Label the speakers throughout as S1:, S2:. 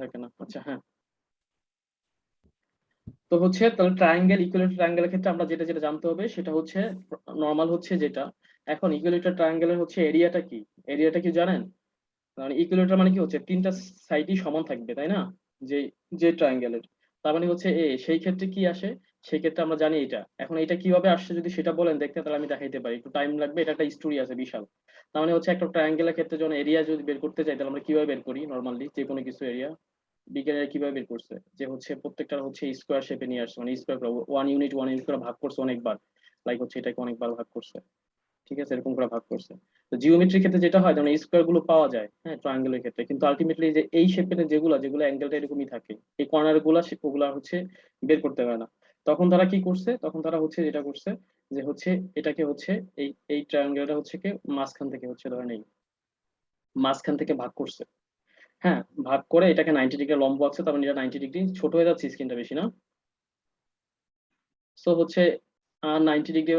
S1: থাকে না। আচ্ছা হ্যাঁ, তো হচ্ছে তাহলে ট্রায়াঙ্গেল ইকুয়ালেটার ট্রায়াঙ্গেলের ক্ষেত্রে আমরা যেটা যেটা জানতে হবে সেটা হচ্ছে নর্মাল হচ্ছে যেটা, এখন ইকুয়ালেটার ট্রায়াঙ্গেলের হচ্ছে এরিয়াটা কি, এরিয়াটা কি জানেন? মানে ইকুয়ালেটার মানে কি হচ্ছে তিনটা সাইডই সমান থাকবে তাই না, যে যে ট্রায়াঙ্গেলের, তার মানে হচ্ছে সেই ক্ষেত্রে কি আসে, সেই ক্ষেত্রে আমরা জানি এটা, এখন এটা কিভাবে আসছে যদি সেটা বলেন দেখতে তাহলে আমি দেখাইতে পারি, একটু টাইম লাগবে, এটা একটা স্টোরি আছে বিশাল। তার মানে হচ্ছে একটা ট্রায়াঙ্গেলের ক্ষেত্রে যখন এরিয়া যদি বের করতে চাই তাহলে আমরা কিভাবে বের করি নর্মালি যে কোনো কিছু এরিয়া, বিজ্ঞানীরা কিভাবে বের করছে যে হচ্ছে প্রত্যেকটা হচ্ছে স্কোয়ার শেপে নিয়ে আসছে, মানে স্কোয়ার ওয়ান ইউনিট করে ভাগ করছে অনেকবার, লাইক হচ্ছে এটাকে অনেকবার ভাগ করছে, ঠিক আছে এরকম করে ভাগ করছে। তো জিওমেট্রির ক্ষেত্রে যেটা হয় যেমন স্কোয়ার গুলো পাওয়া যায় হ্যাঁ ট্রায়াঙ্গেলের ক্ষেত্রে, কিন্তু আলটিমেটলি যে এই শেপের যেগুলো যেগুলো অ্যাঙ্গেলটা এরকমই থাকে, এই কর্নার গুলা ওগুলা হচ্ছে বের করতে পারে না। তখন তারা কি করছে, তখন তারা হচ্ছে যেটা করছে যে হচ্ছে এটাকে হচ্ছে এই এই ট্রায়াঙ্গেলটা হচ্ছে কি মাঝখান থেকে হচ্ছে ধরেন এই মাঝখান থেকে ভাগ করছে, হ্যাঁ ভাগ করে এটাকে 90 ডিগ্রি লম্ব আছে, তার মানে এটা 90 ডিগ্রি ছোট হয়ে যাচ্ছে স্ক্রিনটা বেশি না, সো হচ্ছে 90 ডিগ্রি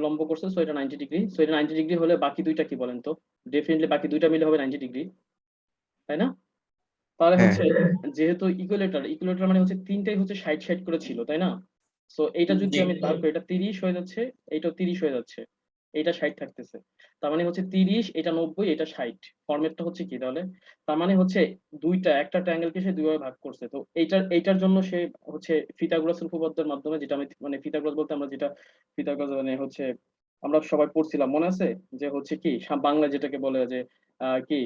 S1: লম্ব করছে, সো এটা 90 ডিগ্রি, সো এটা 90 ডিগ্রি হলে বাকি দুইটা কি বলেন তো, ডেফিনেটলি বাকি দুইটা মিলে হবে 90 ডিগ্রি, তাই না? তাহলে
S2: হ্যাঁ
S1: হচ্ছে যেহেতু ইকুয়েলেটর ইকুয়েলেটর মানে হচ্ছে তিনটাই হচ্ছে 60 60 করে ছিল তাই না, সো এইটা যদি
S3: জি।
S1: আমি ভাগ করি এটা 30 হয়ে যাচ্ছে, এইটাও 30 হয়ে যাচ্ছে, এইটা 60 থাকতেছে, তার মানে হচ্ছে 30 এটা 90 এটা 60, ফরম্যাটটা হচ্ছে কি তাহলে, তার মানে হচ্ছে দুইটা একটা ট্রায়াঙ্গেলকে সে দুইভাবে ভাগ করছে, তো এইটার জন্য সে হচ্ছে ফিথাগোরাসের উপপাদ্যের মাধ্যমে, যেটা আমি মানে ফিথাগোরাস বলতে আমরা যেটা ফিথাগোরাস মানে হচ্ছে আমরা সবাই পড়ছিলাম মনে আছে, যে হচ্ছে কি বাংলা যেটাকে বলে যে কি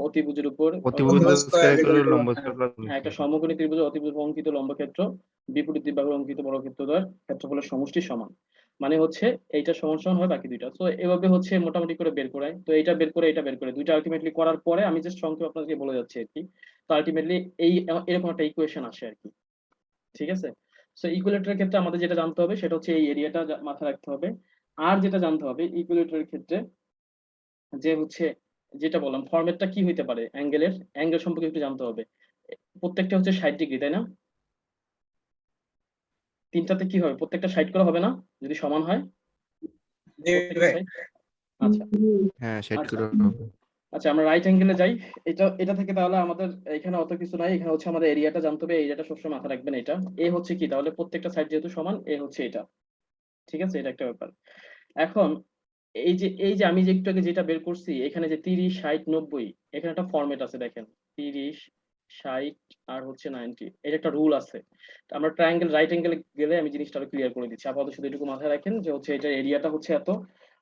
S1: অতিভুজের উপর
S2: অতিভুজ স্কয়ার করে লম্ব স্কয়ার প্লাস
S1: হ্যাঁ একটা সমকোণী ত্রিভুজ অতিভুজ অঙ্কিত লম্বক্ষেত্র বিপরীত দিকবাহুর অঙ্কিত বর্গক্ষেত্রদ্বয়ের ক্ষেত্রফলের সমষ্টি সমান, মানে হচ্ছে এইটা সমান সমান হয় বাকি দুইটা, তো এভাবে হচ্ছে মোটামুটি করে বের করায়, তো এইটা বের করে এটা বের করে দুইটা আলটিমেটলি করার পরে আমি জাস্ট সংক্ষেপে আপনাকে বলে যাচ্ছি আর কি, তো আলটিমেটলি এই এরকম একটা ইকুয়েশন আসে আর কি, ঠিক আছে। সো ইকুয়েলেটরের ক্ষেত্রে আমাদের যেটা জানতে হবে সেটা হচ্ছে এই এরিয়াটা মাথায় রাখতে হবে, আর যেটা জানতে হবে ইকুয়েলেটরের ক্ষেত্রে যে হচ্ছে যেটা বললাম ফরম্যাটটা কি হইতে পারে অ্যাঙ্গেলের, অ্যাঙ্গেল সম্পর্কে একটু জানতে হবে, প্রত্যেকটা হচ্ছে 60 ডিগ্রি তাই না, তিনটাতে কি হবে প্রত্যেকটা 60 করে হবে না যদি সমান হয় প্রত্যেকটা সাইড, আচ্ছা
S2: হ্যাঁ 60
S1: আচ্ছা
S2: করে হবে।
S1: আচ্ছা আমরা রাইট অ্যাঙ্গেলে যাই, এটা এটা থেকে তাহলে আমাদের এখানে অত কিছু নাই, এখানে হচ্ছে আমাদের এরিয়াটা জানতে হবে, এরিয়াটা সবসময় মাথায় রাখবেন, এটা এ হচ্ছে কি তাহলে প্রত্যেকটা সাইড যেহেতু সমান এ হচ্ছে এটা, ঠিক আছে এটা একটা ব্যাপার। এখন এই যে আমি যে একটু আগে যেটা বের করছি এখানে যে 30 60 90 এখানে একটা ফরম্যাট আছে দেখেন, 30 60 আর হচ্ছে 90 এর একটা রুল আছে, তো আমরা ট্রায়াঙ্গেল রাইট অ্যাঙ্গেলে গেলে আমি জিনিসটা আরো ক্লিয়ার করে দিচ্ছি, আপাতত শুধু এটুকু মাথায় রাখেন যে হচ্ছে এটার এরিয়াটা হচ্ছে এত।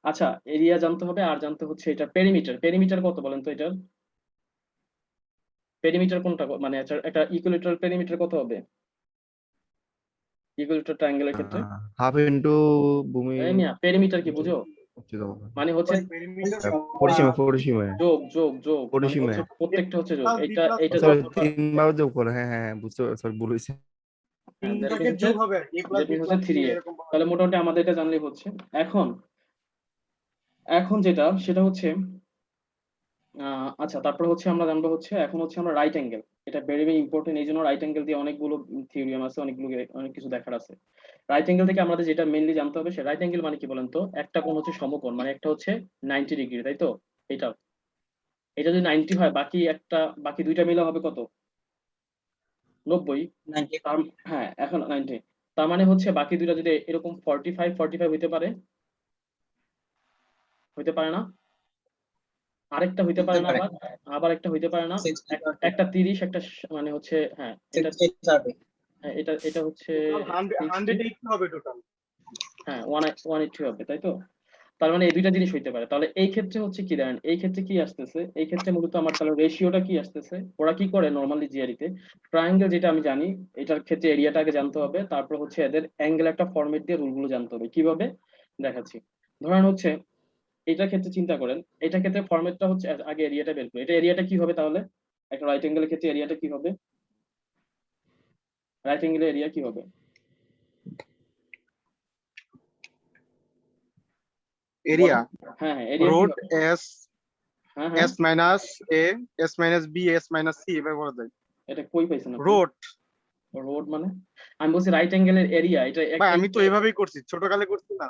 S1: আচ্ছা এরিয়া জানতে হবে আর জানতে হচ্ছে এটা পেরিমিটার, পেরিমিটার কত বলেন তো এটার, পেরিমিটার কোনটা মানে একটা ইকুইলেটারাল পেরিমিটার কত হবে ইকুইলেটার ট্রায়াঙ্গেলের ক্ষেত্রে,
S2: হাফ ইনটু ভূমি
S1: এই মিয়া পেরিমিটার কি বুঝো, মানে হচ্ছে
S2: পরিসীমা পরিসীমা
S1: যোগ যোগ যোগ মানে
S2: পরিসীমা
S1: হচ্ছে প্রত্যেকটা হচ্ছে যোগ, এইটা এইটা
S2: সরি
S1: যতটা
S2: 3 বার যোগ করে, হ্যাঁ হ্যাঁ বুঝতে সরি ভুল হয়েছে।
S1: হ্যাঁ that means হচ্ছে 3a, তাহলে মোটামুটি আমাদের এটা জানলেই হচ্ছে। এখন এখন যেটা সেটা হচ্ছে আচ্ছা তারপরে হচ্ছে আমরা জানবো হচ্ছে এখন হচ্ছে আমরা রাইট অ্যাঙ্গেল, এটা ভেরি ভেরি ইম্পর্টেন্ট, এই জন্য রাইট অ্যাঙ্গেল দিয়ে অনেকগুলো থিওরিয়াম আছে, অনেকগুলো অনেক কিছু দেখার আছে। রাইট অ্যাঙ্গেল থেকে আমাদের যেটা মেইনলি জানতে হবে সে রাইট অ্যাঙ্গেল মানে কি বলেন তো, একটা কোণ হচ্ছে সমকোণ, মানে একটা হচ্ছে 90 ডিগ্রি তাই তো, এটা এটা যদি 90 হয় বাকি দুইটা মিলে হবে কত, 90, তার হ্যাঁ এখন 90, তার মানে হচ্ছে বাকি দুইটা যদি এরকম 45 45 হইতে পারে, হইতে পারে না, আরেকটা হইতে পারে না, আবার আবার একটা হইতে পারে না, একটা 30 একটা মানে হচ্ছে হ্যাঁ এটা হ্যাঁ এটা এটা হচ্ছে 60 হ্যাঁ 180 হবে তাই তো, তার মানে এই দুইটা জিনিস হইতে পারে, তাহলে এই ক্ষেত্রে হচ্ছে কি দেখেন এই ক্ষেত্রে কি আসতেছে, এই ক্ষেত্রে মূলত আমার তাহলে রেশিওটা কি আসতেছে, ওরা কি করে নরমালি জিআরিতে ট্রায়াঙ্গেল যেটা আমি জানি এটার ক্ষেত্রে এরিয়াটা আগে জানতে হবে, তারপর হচ্ছে এদের অ্যাঙ্গেল একটা ফরম্যাট দিয়ে রুলগুলো জানতে হবে কিভাবে দেখাচ্ছি। ধরেন হচ্ছে এটার ক্ষেত্রে চিন্তা করেন, এটার ক্ষেত্রে ফরম্যাটটা হচ্ছে আগে এরিয়াটা বের করি, এটা এরিয়াটা কি হবে তাহলে, একটা রাইট অ্যাঙ্গেলের ক্ষেত্রে এরিয়াটা কি হবে, রাইট অ্যাঙ্গেলের এরিয়া কি হবে,
S3: এরিয়া
S1: বলেন। হ্যাঁ হ্যাঁ এরিয়া কি
S3: রোড
S1: হবে,
S3: এস
S1: হ্যাঁ হ্যাঁ
S3: S minus A S minus B S minus C এভাবে বলা যায়।
S1: এটা কই পাইছেন আপনি,
S3: রোড
S1: রোড মানে আমি বলছি রাইট অ্যাঙ্গেলের এরিয়া, এটা
S3: ভাই আমি তো এভাবেই করছি, ছোটকালে করছি না।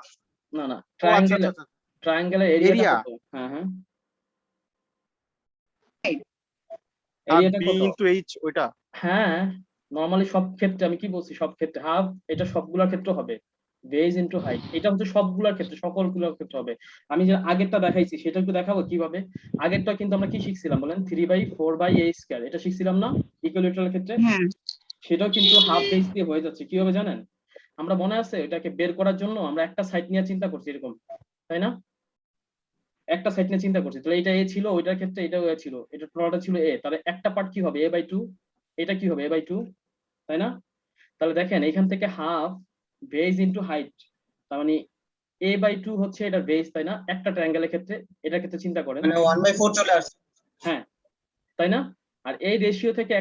S1: না না
S3: ও আচ্ছা
S1: ট্রায়াঙ্গেল,
S3: আচ্ছা আচ্ছা
S1: ট্রায়াঙ্গেলের এরিয়াটা
S3: এরিয়া
S1: কত, হ্যাঁ হ্যাঁ এরিয়াটা
S3: বি
S1: কত?
S3: ইনটু এইচ ওইটা
S1: হ্যাঁ, নরমালি সব ক্ষেত্রে আমি কি বলছি, সব ক্ষেত্রে হাফ, এটা সবগুলোর ক্ষেত্রে হবে। বেজ ইনটু হাইট, এটা হচ্ছে সবগুলোর ক্ষেত্রে, সকলগুলোর ক্ষেত্রে হবে। আমি যে আগেরটা দেখাইছি সেটা একটু দেখাবো কিভাবে। আগেরটা কিন্তু আমরা কি শিখছিলাম বলেন, 3/4/a², এটা শিখছিলাম না ইকুয়ালিটারের ক্ষেত্রে? সেটাও কিন্তু হাফ বেজ দিয়ে হয়ে যাচ্ছে। কিভাবে জানেন? আমরা মনে আছে এটাকে বের করার জন্য আমরা একটা সাইড নিয়ে চিন্তা করছি এরকম, তাই না? একটা সাইড নিয়ে চিন্তা করছি, তাহলে এটা এ ছিল, ওইটার ক্ষেত্রে এটাও এ ছিল, এটা টোটালটা ছিল এ, তাহলে একটা পার্ট কি হবে a/2, এটা কি হবে a/2, তাই না? তাহলে দেখেন এখান থেকে হাফ বেজ ইনটু হাইট, তার মানে a/2 হচ্ছে এটার বেজ, তাই না? একটা ট্রায়াঙ্গেলের ক্ষেত্রে, এটার ক্ষেত্রে চিন্তা করেন,
S4: মানে 1/4 চলে আসছে।
S1: হ্যাঁ, তাই না? আর এই রেশিও থেকে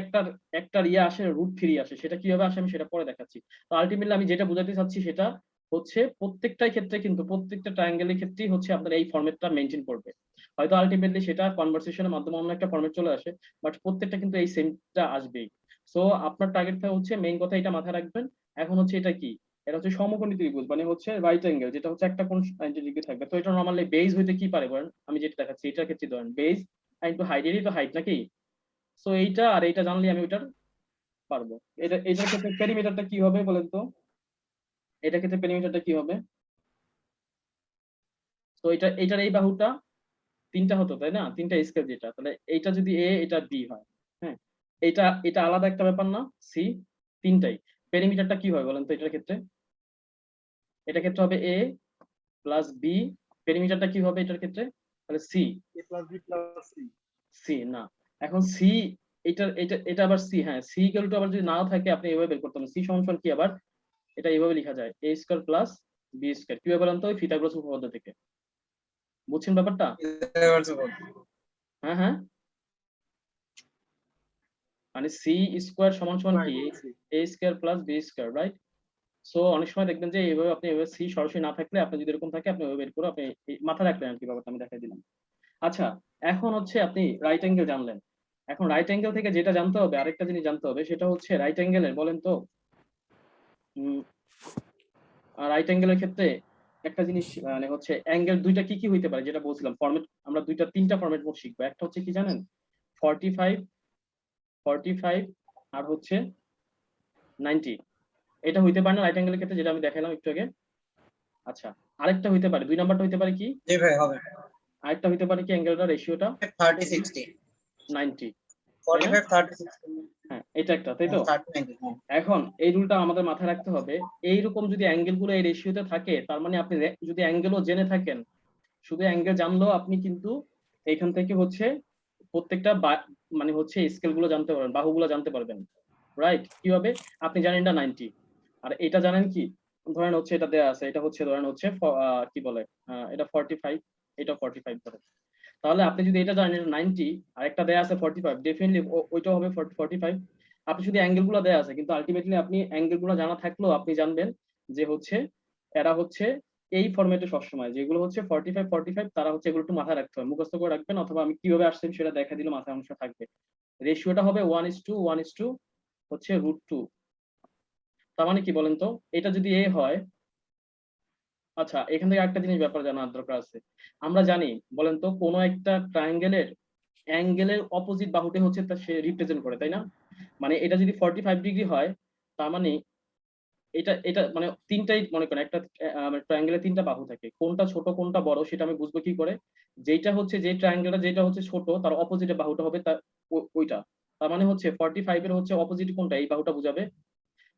S1: একটার ইয়ে আসে, √3 আসে, সেটা কিভাবে আসে আমি সেটা পরে দেখাচ্ছি। তো আলটিমেটলি আমি যেটা বোঝাতে চাচ্ছি সেটা হচ্ছে প্রত্যেকটাই ক্ষেত্রে কিন্তু প্রত্যেকটা ট্রায়াঙ্গেলের ক্ষেত্রেই হচ্ছে আপনার এই ফরম্যাটটা মেনটেন করবে। হয়তো আলটিমেটলি সেটা কনভারসেশনের মাধ্যমে অন্য একটা ফরম্যাট চলে আসে, বাট প্রত্যেকটা কিন্তু এই সেমটা আসবেই। সো আপনার টার্গেটটা হচ্ছে, মেইন কথা এটা মাথায় রাখবেন। এখন হচ্ছে এটা কি, এটা হচ্ছে সমকোণী ত্রিভুজ, মানে হচ্ছে রাইট অ্যাঙ্গেল, যেটা হচ্ছে একটা কোণ 90 ডিগ্রি থাকবে। তো এটা নরমালি বেজ হইতে কি পারে বলেন, আমি যেটা দেখাচ্ছি এটার ক্ষেত্রে ধরেন বেজ ইনটু হাইট, এরই তো হাইট নাকি? সো এইটা আর এইটা জানলে আমি ওইটার পারবো। এটার ক্ষেত্রে পেরিমিটারটা কি হবে বলেন তো? এটার ক্ষেত্রে পেরিমিটারটা কি হবে? তো এটার এই বাহুটা 3টা হতো, তাই না? 3টা স্কেল যেটা, তাহলে এইটা যদি এ, এটা বি হয়, হ্যাঁ, এটা আলাদা একটা ব্যাপার না, সি, 3টাই। পেরিমিটারটা কি হয় বলেন তো এটার ক্ষেত্রে? এটার ক্ষেত্রে হবে এ প্লাস বি, পেরিমিটারটা কি হবে এটার ক্ষেত্রে? তাহলে C.
S3: a plus B plus C
S1: C না, এখন সি, এটা আবার সি, হ্যাঁ, সি ইকুয়াল টু আবার যদি নাও থাকে আপনি এভাবে বের করতে হবে, সি সমান সমান কি আবার, এটা এইভাবে লেখা যায় a² প্লাস b²। কিভাবে বলেন তো? ওই ফিথাগোরাস উপপাদ্য থেকে। বুঝছেন ব্যাপারটা? হ্যাঁ, হ্যাঁ, মানে c² সমান সমান কি, a² plus b², right? So অনেক সময় দেখবেন যে এইভাবে আপনি এভাবে সি সরাসরি না থাকলে, আপনি যদি এরকম থাকে আপনি ওইভাবে বের করে আপনি মাথায় রাখলেন আর কি, ব্যাপারটা আমি দেখাই দিলাম। আচ্ছা, এখন হচ্ছে আপনি রাইট অ্যাঙ্গেল জানলেন। এখন রাইট অ্যাঙ্গেল থেকে যেটা জানতে হবে, আরেকটা জিনিস জানতে হবে, সেটা হচ্ছে রাইট অ্যাঙ্গেলের বলেন তো, রাইট অ্যাঙ্গেলের ক্ষেত্রে একটা জিনিস মানে হচ্ছে অ্যাঙ্গেল দুইটা কি কি হইতে পারে, যেটা বলছিলাম ফরম্যাট, আমরা তিনটা ফরম্যাট মোট শিখবো। একটা হচ্ছে কি জানেন, 45, 45 আর হচ্ছে 90। এটা হইতে পারে না রাইট অ্যাঙ্গেলের ক্ষেত্রে, যেটা আমি দেখালাম একটু আগে। আচ্ছা, আরেকটা হইতে পারে, 2 নাম্বারটা হইতে পারে কি,
S4: জি ভাই হবে।
S1: আরেকটা হইতে পারে কি, অ্যাঙ্গেলটা রেশিওটা
S4: 30-60
S1: 90, তাই না?
S4: 45-30-60
S1: হ্যাঁ, এটা একটা, তাই তো?
S4: 30-90
S1: এখন এই রুলটা আমাদের মাথায় রাখতে হবে, এইরকম যদি অ্যাঙ্গেল গুলো এই রেশিওতে থাকে, তার মানে আপনি যদি অ্যাঙ্গেলও জেনে থাকেন, শুধু অ্যাঙ্গেল জানলেও আপনি কিন্তু এখান থেকে হচ্ছে প্রত্যেকটা মানে হচ্ছে স্কেল গুলো জানতে পারবেন, বাহুগুলো জানতে পারবেন, রাইট? কিভাবে? আপনি জানেন এটা 90, আর এটা জানেন কি, ধরেন হচ্ছে এটা দেয়া আছে, এটা হচ্ছে ধরেন হচ্ছে কি বলে, এটা 45, এটা 45 ধরেন। তাহলে আপনি যদি এটা জানেন এটা 90, আর একটা দেয়া আছে 45, ডেফিনেটলি ওইটা হবে 45। আপনি শুধু অ্যাঙ্গেল গুলো দেয়া আছে, কিন্তু আলটিমেটলি আপনি অ্যাঙ্গেল গুলো জানা থাকলেও আপনি জানবেন যে হচ্ছে এরা হচ্ছে এই ফরম্যাটে সবসময় যেগুলো হচ্ছে 45 45, তারা হচ্ছে এগুলো একটু মাথায় রাখতে হবে, মুখস্থ করে রাখবেন, অথবা আমি কিভাবে আসছে সেটা দেখা দিলে মাথায় অংশ থাকবে। রেশিওটা হবে 1:1 হচ্ছে √2। তার মানে কি বলেন তো, এটা যদি এ হয়, আচ্ছা এখান থেকে একটা জিনিস ব্যাপার জানার দরকার আছে। আমরা জানি বলেন তো, কোন একটা ট্রায়াঙ্গেলের অ্যাঙ্গেলের অপোজিট বাহুতে হচ্ছে তা সে রিপ্রেজেন্ট করে, তাই না? মানে এটা যদি 45 ডিগ্রি হয়, তার মানে এটা এটা মানে তিনটাই, মনে করেন একটা ট্রায়াঙ্গেলের 3টা বাহু থাকে, কোনটা ছোট কোনটা বড় সেটা আমি বুঝবো কি করে? যেটা হচ্ছে যে ট্রায়াঙ্গেলটা যেটা হচ্ছে ছোট, তার অপোজিটে বাহুটা হবে তার ওইটা। তার মানে হচ্ছে 45 এর হচ্ছে অপোজিট কোনটা, এই বাহুটা বুঝাবে।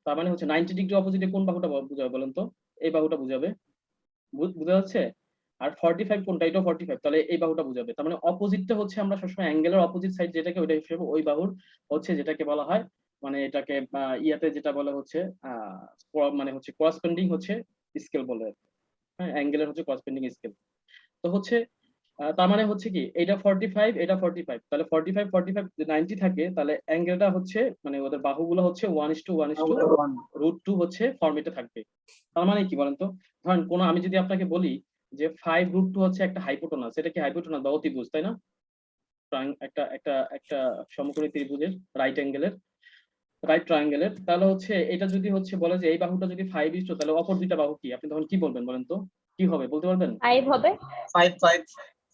S1: তার মানে হচ্ছে 90 ডিগ্রি অপোজিটে কোন বাহুটা বুঝাবে বলেন তো? এই বাহুটা বুঝাবে। বোঝা যাচ্ছে? আর 45 কোনটা, এটাও 45, তাহলে এই বাহুটা বুঝাবে। তার মানে অপোজিটটা হচ্ছে আমরা সবসময় অ্যাঙ্গেলের অপোজিট সাইড যেটাকে, ওইটা হিসেবে ওই বাহুর হচ্ছে যেটাকে বলা হয়, মানে এটাকে ইয়াতে যেটা বলা হচ্ছে মানে হচ্ছে করেসপন্ডিং হচ্ছে স্কেল বলে। হ্যাঁ, অ্যাঙ্গেলের হচ্ছে করেসপন্ডিং স্কেল। তো হচ্ছে তার মানে হচ্ছে কি, এটা 45, এটা 45, তাহলে 45 45 90 থাকে, তাহলে অ্যাঙ্গেলটা হচ্ছে মানে ওদের বাহুগুলো হচ্ছে 1:1 √2 হচ্ছে ফর্মেটে থাকবে। তার মানে কি বলেন তো, ধরেন কোন, আমি যদি আপনাকে বলি যে 5√2 হচ্ছে একটা হাইপোটেনাস, এটা কি হাইপোটেনাস বা অতিভুজ, তাই না? একটা একটা একটা সমকোণী ত্রিভুজের রাইট ট্রায়াঙ্গেলের, তাহলে হচ্ছে এটা যদি হচ্ছে বলে যে এই বাহুটা যদি 5 তাহলে অপর দুইটা বাহু কি, আপনি তখন কি বলবেন বলেন তো? কি হবে বলতে পারবেন?
S5: 5 হবে।
S4: 5-5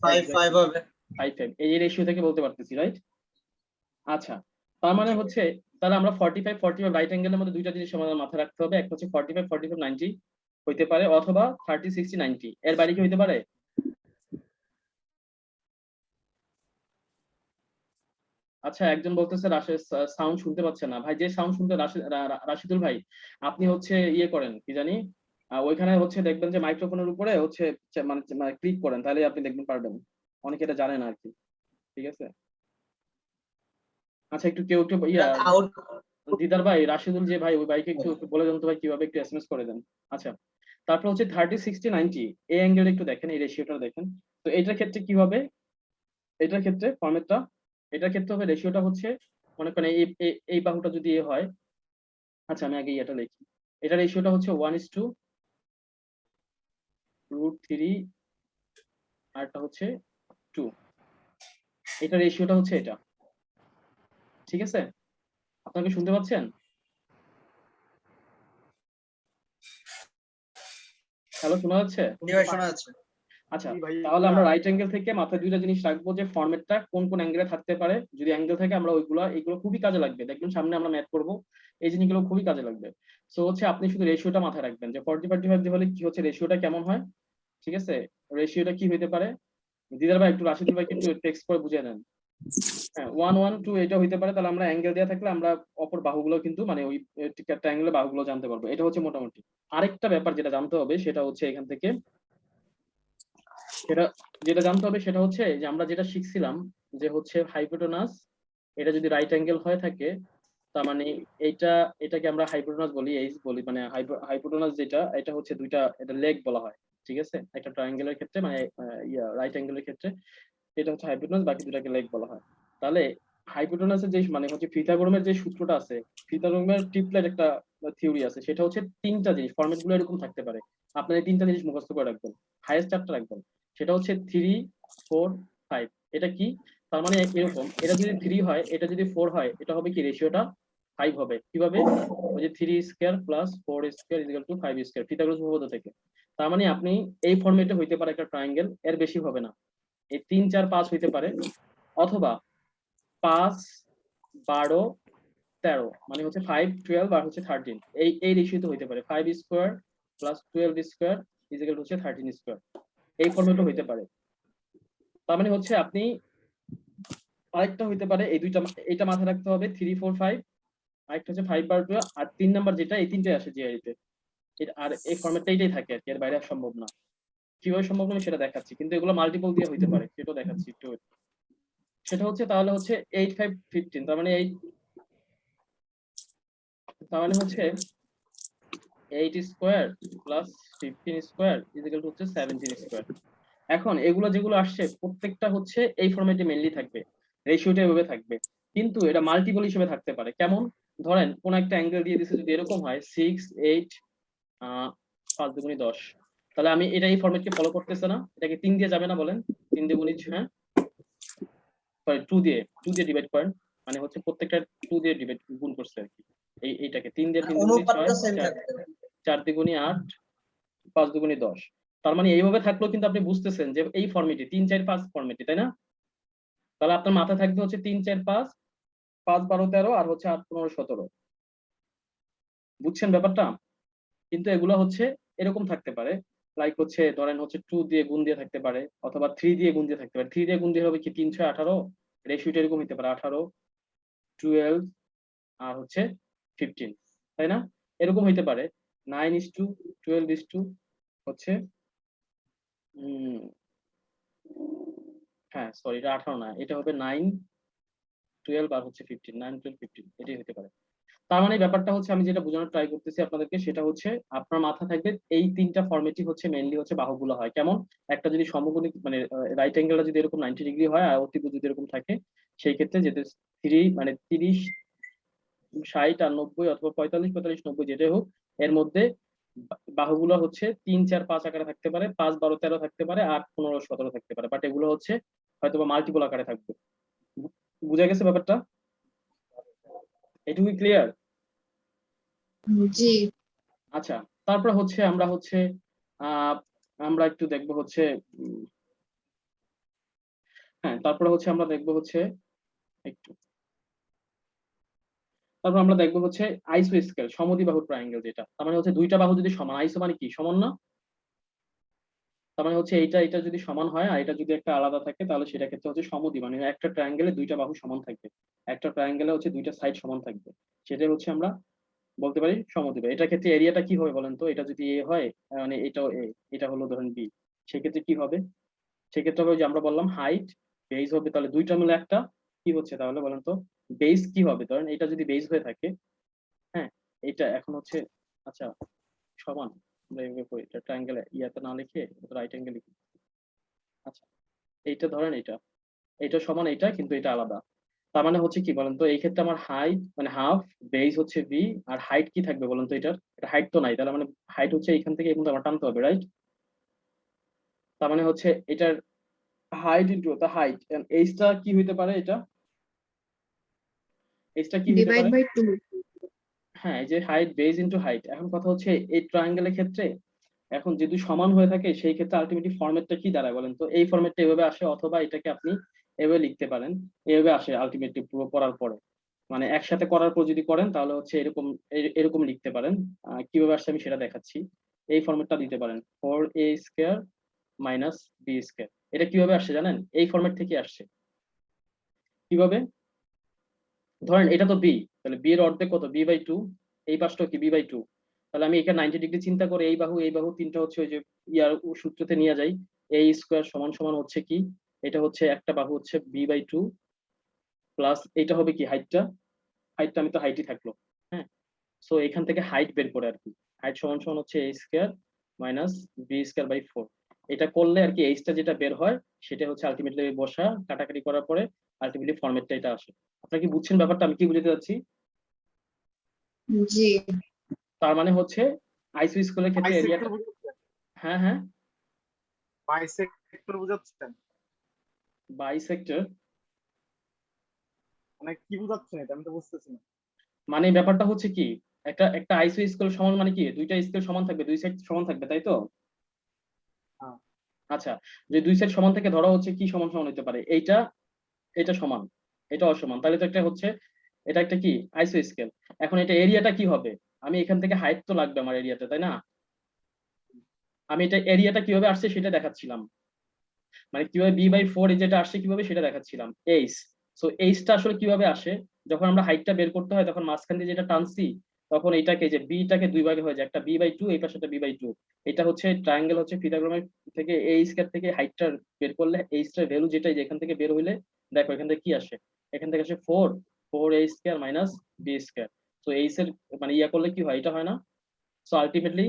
S4: 5-5 হবে।
S1: 5 5, এই রেশিও থেকে বলতে পারতেছি, রাইট? আচ্ছা, তার মানে হচ্ছে তাহলে আমরা 45 45 রাইট অ্যাঙ্গেলের মধ্যে দুইটা জিনিস আমাদের মাথায় রাখতে হবে। একটা হচ্ছে 45 45 90 হইতে পারে, অথবা 30 60 90, এর বাইরে কি হইতে পারে? আচ্ছা, একজন বলতেছে সাউন্ড শুনতে পাচ্ছে না। ভাই, যে সাউন্ড শুনতে রাশিদুল ভাই, আপনি হচ্ছে ইয়ে করেন, কি জানি, ওইখানে হচ্ছে দেখবেন যে মাইক্রোফোনের উপরে হচ্ছে মানে ক্লিক করেন, তাহলে আপনি দেখবেন পারবেন। অনেকে এটা জানে না আর কি। ঠিক আছে। আচ্ছা, একটু কেউ একটু
S4: আউট
S1: দিদার ভাই, রাশিদুল যে ভাই, ওই ভাইকে একটু একটু বলে দেন তো ভাই, কিভাবে একটু এসএমএস করে দেন। আচ্ছা, তারপর হচ্ছে 30 60 90, এই অ্যাঙ্গেল একটু দেখেন, এই রেশিওটা দেখেন। তো এটার ক্ষেত্রে কি হবে? এটার ক্ষেত্রে ফরম্যাটটা, এটার ক্ষেত্রে হবে রেশিওটা হচ্ছে, মনে করেন এই বাহুটা যদি এ হয়। আচ্ছা, আমি আগে এটা লিখি। এটা রেশিওটা হচ্ছে 1:√3, আর একটা হচ্ছে 2। এটা রেশিওটা হচ্ছে এটা। ঠিক আছে, আপনাকে শুনতে পাচ্ছেন? হ্যালো, শোনা যাচ্ছে?
S4: ডিভাইস শোনা যাচ্ছে।
S1: আচ্ছা,
S3: জি ভাই,
S1: তাহলে আমরা রাইট অ্যাঙ্গেল থেকে মাথায় দুইটা জিনিস রাখবো, যে ফরম্যাটটা কোন কোন অ্যাঙ্গেলে থাকতে পারে। যদি অ্যাঙ্গেল থাকে আমরা এগুলো খুবই কাজে লাগবে, দেখবেন সামনে আমরা ম্যাথ করব, এই জিনিসগুলো খুবই কাজে লাগবে। সো হচ্ছে আপনি শুধু রেশিওটা মাথায় রাখবেন, যে 40 45 দিয়ে হলে কি হচ্ছে, রেশিওটা কেমন হয়। ঠিক আছে, রেশিওটা কি হইতে পারে? দিদার ভাই, একটু রাশিদুল ভাইকে একটু টেক্সট করে বুঝিয়ে দেন। হ্যাঁ, 1 1 2 এটা হইতে পারে। তাহলে আমরা অ্যাঙ্গেল দেওয়া থাকলে আমরা অপর বাহুগুলো কিন্তু, মানে ওই ট্রায়াঙ্গেলের বাহুগুলো জানতে পারবো। এটা হচ্ছে মোটামুটি। আরেকটা ব্যাপার যেটা জানতে হবে সেটা হচ্ছে এখান থেকে, সেটা যেটা জানতে হবে সেটা হচ্ছে যে আমরা যেটা শিখছিলাম, যে হচ্ছে হাইপোটেনাস, এটা যদি রাইট অ্যাঙ্গেল হয়ে থাকে, তার মানে এইটা, এটাকে আমরা হাইপোটেনাস বলি, এইচ বলি, মানে হাইপোটেনাস যেটা, এটা হচ্ছে দুইটা, এটা লেগ বলা হয়। ঠিক আছে, একটা ট্রায়াঙ্গেলের ক্ষেত্রে, মানে রাইট অ্যাঙ্গেলের ক্ষেত্রে এটা হচ্ছে হাইপোটেনাস, বাকি দুটাকে লেগ বলা হয়। তাহলে হাইপোটেনাসের যে মানে হচ্ছে পিথাগোরাসের যে সূত্রটা আছে, পিথাগোরাসের ট্রিপলেট একটা থিওরি আছে, সেটা হচ্ছে তিনটা জিনিস, ফরম্যাট গুলো এরকম থাকতে পারে। আপনার এই তিনটা জিনিস মুখস্থ করে রাখবেন, হাইয়েস্ট চারটা রাখবেন। সেটা হচ্ছে 3 4 5। এটা কি? তার মানে এরকম, এটা যদি 3 হয়, এটা যদি 4 হয়, এটা হবে কি, রেশিওটা 5 হবে। কিভাবে? ওই যে 3 square plus 4 square equal to 5 square, Pythagoras উপপাদ্য থেকে। তার মানে আপনি এই ফরম্যাটে হইতে পারে একটা ট্রায়াঙ্গেল, এর বেশি হবে না। এই 3 4 5 হইতে পারে, অথবা 5 12 13, মানে হচ্ছে 5 12 আর হচ্ছে 13, এই রেশিওতে হইতে পারে। 5 স্কয়ার প্লাস 12 স্কয়ার ইকুয়াল হচ্ছে 13 স্কয়ার, এই ফরম্যাটও হইতে পারে। তার মানে হচ্ছে আপনি, আরেকটা হইতে পারে, এই দুইটা, এটা মাথায় রাখতে হবে, 3 4 5, আরেকটা হচ্ছে 5/12, আর 3 নাম্বার যেটা, এই তিনটাই আসে জিআইতে। আর এই ফরম্যাটটা এইটাই থাকে আর কি, এর বাইরে আর সম্ভব না। কিভাবে সম্ভব না আমি সেটা দেখাচ্ছি, কিন্তু এগুলো মাল্টিপল দিয়ে হইতে পারে, সেটাও দেখাচ্ছি একটু। সেটা হচ্ছে, তাহলে হচ্ছে 8 5 15, তার মানে তার মানে হচ্ছে 8 square plus 15 square equal to হচ্ছে 17 স্কয়ার। এখন এগুলো যেগুলো আসছে প্রত্যেকটা হচ্ছে এই ফরম্যাটে মেইনলি থাকবে, রেশিওটা এভাবে থাকবে। কিন্তু এটা মাল্টিপল হিসেবে থাকতে পারে। কেমন? ধরেন কোন একটা অ্যাঙ্গেল দিয়ে দিছে, যদি এরকম হয় 6 8 5 দুগুণী 10, তাহলে আমি এটা এই ফরম্যাটকে ফলো করতেছে না, এটাকে 3 দিয়ে যাবে না বলেন? 3 দিয়ে গুণী, হ্যাঁ সরি 2 দিয়ে ডিভাইড করেন, মানে হচ্ছে প্রত্যেকটা 2 দিয়ে ডিভাইড, গুণ করছে আর কি। এইটাকে 3 দিয়ে, 3 দুগুণী 6,
S4: অনুপাতটা সেম
S1: 4
S4: থাকবে।
S1: 4 দুগুণী 8, 5 দুগুণী 10। তার মানে এইভাবে থাকলেও কিন্তু আপনি বুঝতেছেন যে এই ফরম্যাটে 3 4 5 ফরম্যাটে, তাই না? তাহলে আপনার মাথায় থাকবে হচ্ছে 3 4 5, 5 12 13, আর হচ্ছে 8 15 17। বুঝছেন ব্যাপারটা? কিন্তু এগুলো হচ্ছে এরকম থাকতে পারে, লাইক হচ্ছে ধরেন হচ্ছে 2 দিয়ে গুণ দিয়ে থাকতে পারে, অথবা 3 দিয়ে গুণ দিয়ে থাকতে পারে। 3 দিয়ে গুণ দিয়ে হবে কি, 3 6 18, রেশিওটা এরকম হতে পারে 18 12 আর হচ্ছে 15, তাই না? এরকম হইতে পারে 9:12 হচ্ছে হ্যাঁ সরি, এটা 18 না, এটা হবে 9 12 আর হচ্ছে 15, 9 12 15, এটাই হতে পারে। তার মানে ব্যাপারটা হচ্ছে, আমি যেটা বোঝানোর ট্রাই করতেছি আপনাদেরকে, সেটা হচ্ছে আপনার মাথা থাকবে এই তিনটা ফরম্যাটই হচ্ছে মেইনলি হচ্ছে বাহুগুলো হয় কেমন। একটা যদি সমকোণী, মানে রাইট অ্যাঙ্গেলটা যদি এরকম 90 ডিগ্রি হয়, আর অতিভুজ যদি এরকম থাকে, সেই ক্ষেত্রে যেতে 3 মানে 30 60 আর 90, অথবা 45 45 90, যেটাই হোক, এর মধ্যে বাহুগুলো হচ্ছে 3 4 5 আকারে থাকতে পারে, 5 12 13 থাকতে পারে, 8 15 17 থাকতে পারে, বাট এগুলো হচ্ছে হয়তোবা মাল্টিপল আকারে থাকবে। বুঝা গেছে ব্যাপারটা? এটুকুই ক্লিয়ার?
S5: জি।
S1: আচ্ছা, তারপর হচ্ছে আমরা হচ্ছে আহ আমরা একটু দেখবো হচ্ছে হ্যাঁ, তারপরে হচ্ছে আমরা দেখবো হচ্ছে একটু তারপর আমরা দেখবো হচ্ছে আইসোস্কেল, সমদ্বিবাহু ট্রায়াঙ্গেল যেটা, তার মানে হচ্ছে দুইটা বাহু যদি সমান, আইসো মানে কি সমান না, তার মানে হচ্ছে এইটা এটা যদি সমান হয় আর এটা যদি একটা আলাদা থাকে তাহলে সেটা ক্ষেত্রে হচ্ছে সমদ্বি, মানে একটা ট্রায়াঙ্গেলে দুইটা বাহু সমান থাকবে, একটা ট্রায়াঙ্গেলে হচ্ছে দুইটা সাইড সমান থাকবে, সেটাই হচ্ছে আমরা বলতে পারি সমদ্বিবাহু। এটার ক্ষেত্রে এরিয়াটা কি হবে বলেন তো? এটা যদি এ হয়, মানে এটাও এ, এটা হলো ধরেন বি, সেক্ষেত্রে কি হবে? সেক্ষেত্রে হবে যে আমরা বললাম হাইট বেস হবে, তাহলে দুইটা মিলে একটা কি হচ্ছে তাহলে বলেন তো? বেস কি হবে? ধরেন এটা যদি বেস হয়ে থাকে, হ্যাঁ, এটা এখন হচ্ছে, আচ্ছা সমান, আমরা এইভাবে করি, এটা ট্রায়াঙ্গেল ইয়াতে না লিখে রাইট অ্যাঙ্গেল লিখি। আচ্ছা, এইটা ধরেন এটা সমান এটা, কিন্তু এটা আলাদা। তার মানে হচ্ছে কি বলেন তো, এই ক্ষেত্রে আমার হাইট মানে হাফ, বেস হচ্ছে বি, আর হাইট কি থাকবে বলেন তো? এটার এটা হাইট তো নাই, তাহলে মানে হাইট হচ্ছে এখান থেকে এই পর্যন্ত আমার টানতে হবে, রাইট? তার মানে হচ্ছে এটার হাইট ইনটু দ্য হাইট, এইচটা কি হইতে পারে? এটা এইচটা কি হইতে
S5: ডিভাইড
S1: পারে?
S5: বাই 2।
S1: হ্যাঁ, এই যে হাইট বেস ইনটু হাইট। এখন কথা হচ্ছে এই ট্রায়াঙ্গেলের ক্ষেত্রে এখন যদি সমান হয়ে থাকে সেই ক্ষেত্রে আলটিমেটলি ফরম্যাটটা কি দাঁড়ায় বলেন তো? এই ফরম্যাটটা এভাবে আসে, অথবা এটাকে আপনি এভাবে লিখতে পারেন, এভাবে আসে আলটিমেটলি পুরো করার পরে, মানে একসাথে করার পর যদি করেন তাহলে হচ্ছে এরকম এরকম লিখতে পারেন। কিভাবে আসছে আমি সেটা দেখাচ্ছি। এই ফরম্যাটটা দিতে পারেন, 4a² মাইনাস b²। এটা কিভাবে আসছে জানেন? এই ফরম্যাট থেকে আসছে। কিভাবে? ধরেন এটা তো বি, তাহলে বি এর অর্ধেক কত? b/2। এই পাশটা কি? b/2। তাহলে আমি এখানে 90 ডিগ্রি চিন্তা করে এই বাহু তিনটা হচ্ছে ওই যে ইয়ার সূত্রতে নিয়ে যাই, a² সমান সমান হচ্ছে কি, এটা হচ্ছে একটা বাহু হচ্ছে b/2 প্লাস এটা হবে কি হাইটটা, হাইটটা আমি তো হাইটই থাকলো, হ্যাঁ। সো এখান থেকে হাইট বের করে আর কি, হাইট সমান সমান হচ্ছে a² মাইনাস b²/4। এটা করলে আর কি এইচটা যেটা বের হয় সেটা হচ্ছে আলটিমেটলি বসা কাটাকাটি করার পরে আলটিমেটলি ফরম্যাটটা এটা আসে। আপনারা কি বুঝছেন ব্যাপারটা আমি কি বুঝাতে যাচ্ছি?
S5: জি।
S1: তার মানে হচ্ছে আইসো স্কুলের ক্ষেত্রে
S3: বাইসেক্টর
S1: এরিয়াটা,
S3: বুঝাচ্ছেন?
S1: হ্যাঁ হ্যাঁ,
S3: বাইসেক্টর বুঝাচ্ছেন?
S1: বাইসেক্টর
S3: মানে কি বুঝাচ্ছেন এটা আমি তো বুঝতেছি না।
S1: মানে ব্যাপারটা হচ্ছে কি, একটা একটা আইসো স্কেল সমান মানে কি দুইটা স্কেল সমান থাকবে, দুই সাইড সমান থাকবে, তাই তো?
S3: হ্যাঁ।
S1: আচ্ছা, যে দুই সাইড সমান থেকে ধরা হচ্ছে কি সমান সমান হতে পারে, এইটা এটা সমান, এটা অসমান, তাহলে তো একটা হচ্ছে এটা একটা কি আইসো স্কেল। এখন এটা এরিয়াটা কি হবে? আমি এখান থেকে হাইট তো লাগবে আমার এরিয়াতে, তাই না? আমি এটা এরিয়াটা কিভাবে আসছে সেটা দেখাচ্ছিলাম, মানে কিভাবে b/4 যেটা আসছে কিভাবে সেটা দেখাচ্ছিলাম। এইচ, সো এইচটা আসলে কিভাবে আসে? যখন আমরা হাইটটা বের করতে হয় তখন মাঝখান দিয়ে যেটা টানছি, তখন এইটাকে যে বিটাকে দুই ভাগে হয়ে যায়, একটা b/2 এই পাশে একটা b/2। এটা হচ্ছে ট্রায়াঙ্গেল হচ্ছে পিথাগোরাস থেকে এই স্কয়ার থেকে হাইটটা বের করলে এইচটার ভ্যালু যেটাই এখান থেকে বের হইলে দেখো এখান থেকে কি আসে, এখান থেকে আসে 4a² মাইনাস b²। তো এইচ এর মানে ইয়া করলে কি হয়? এটা হয় না? সো আলটিমেটলি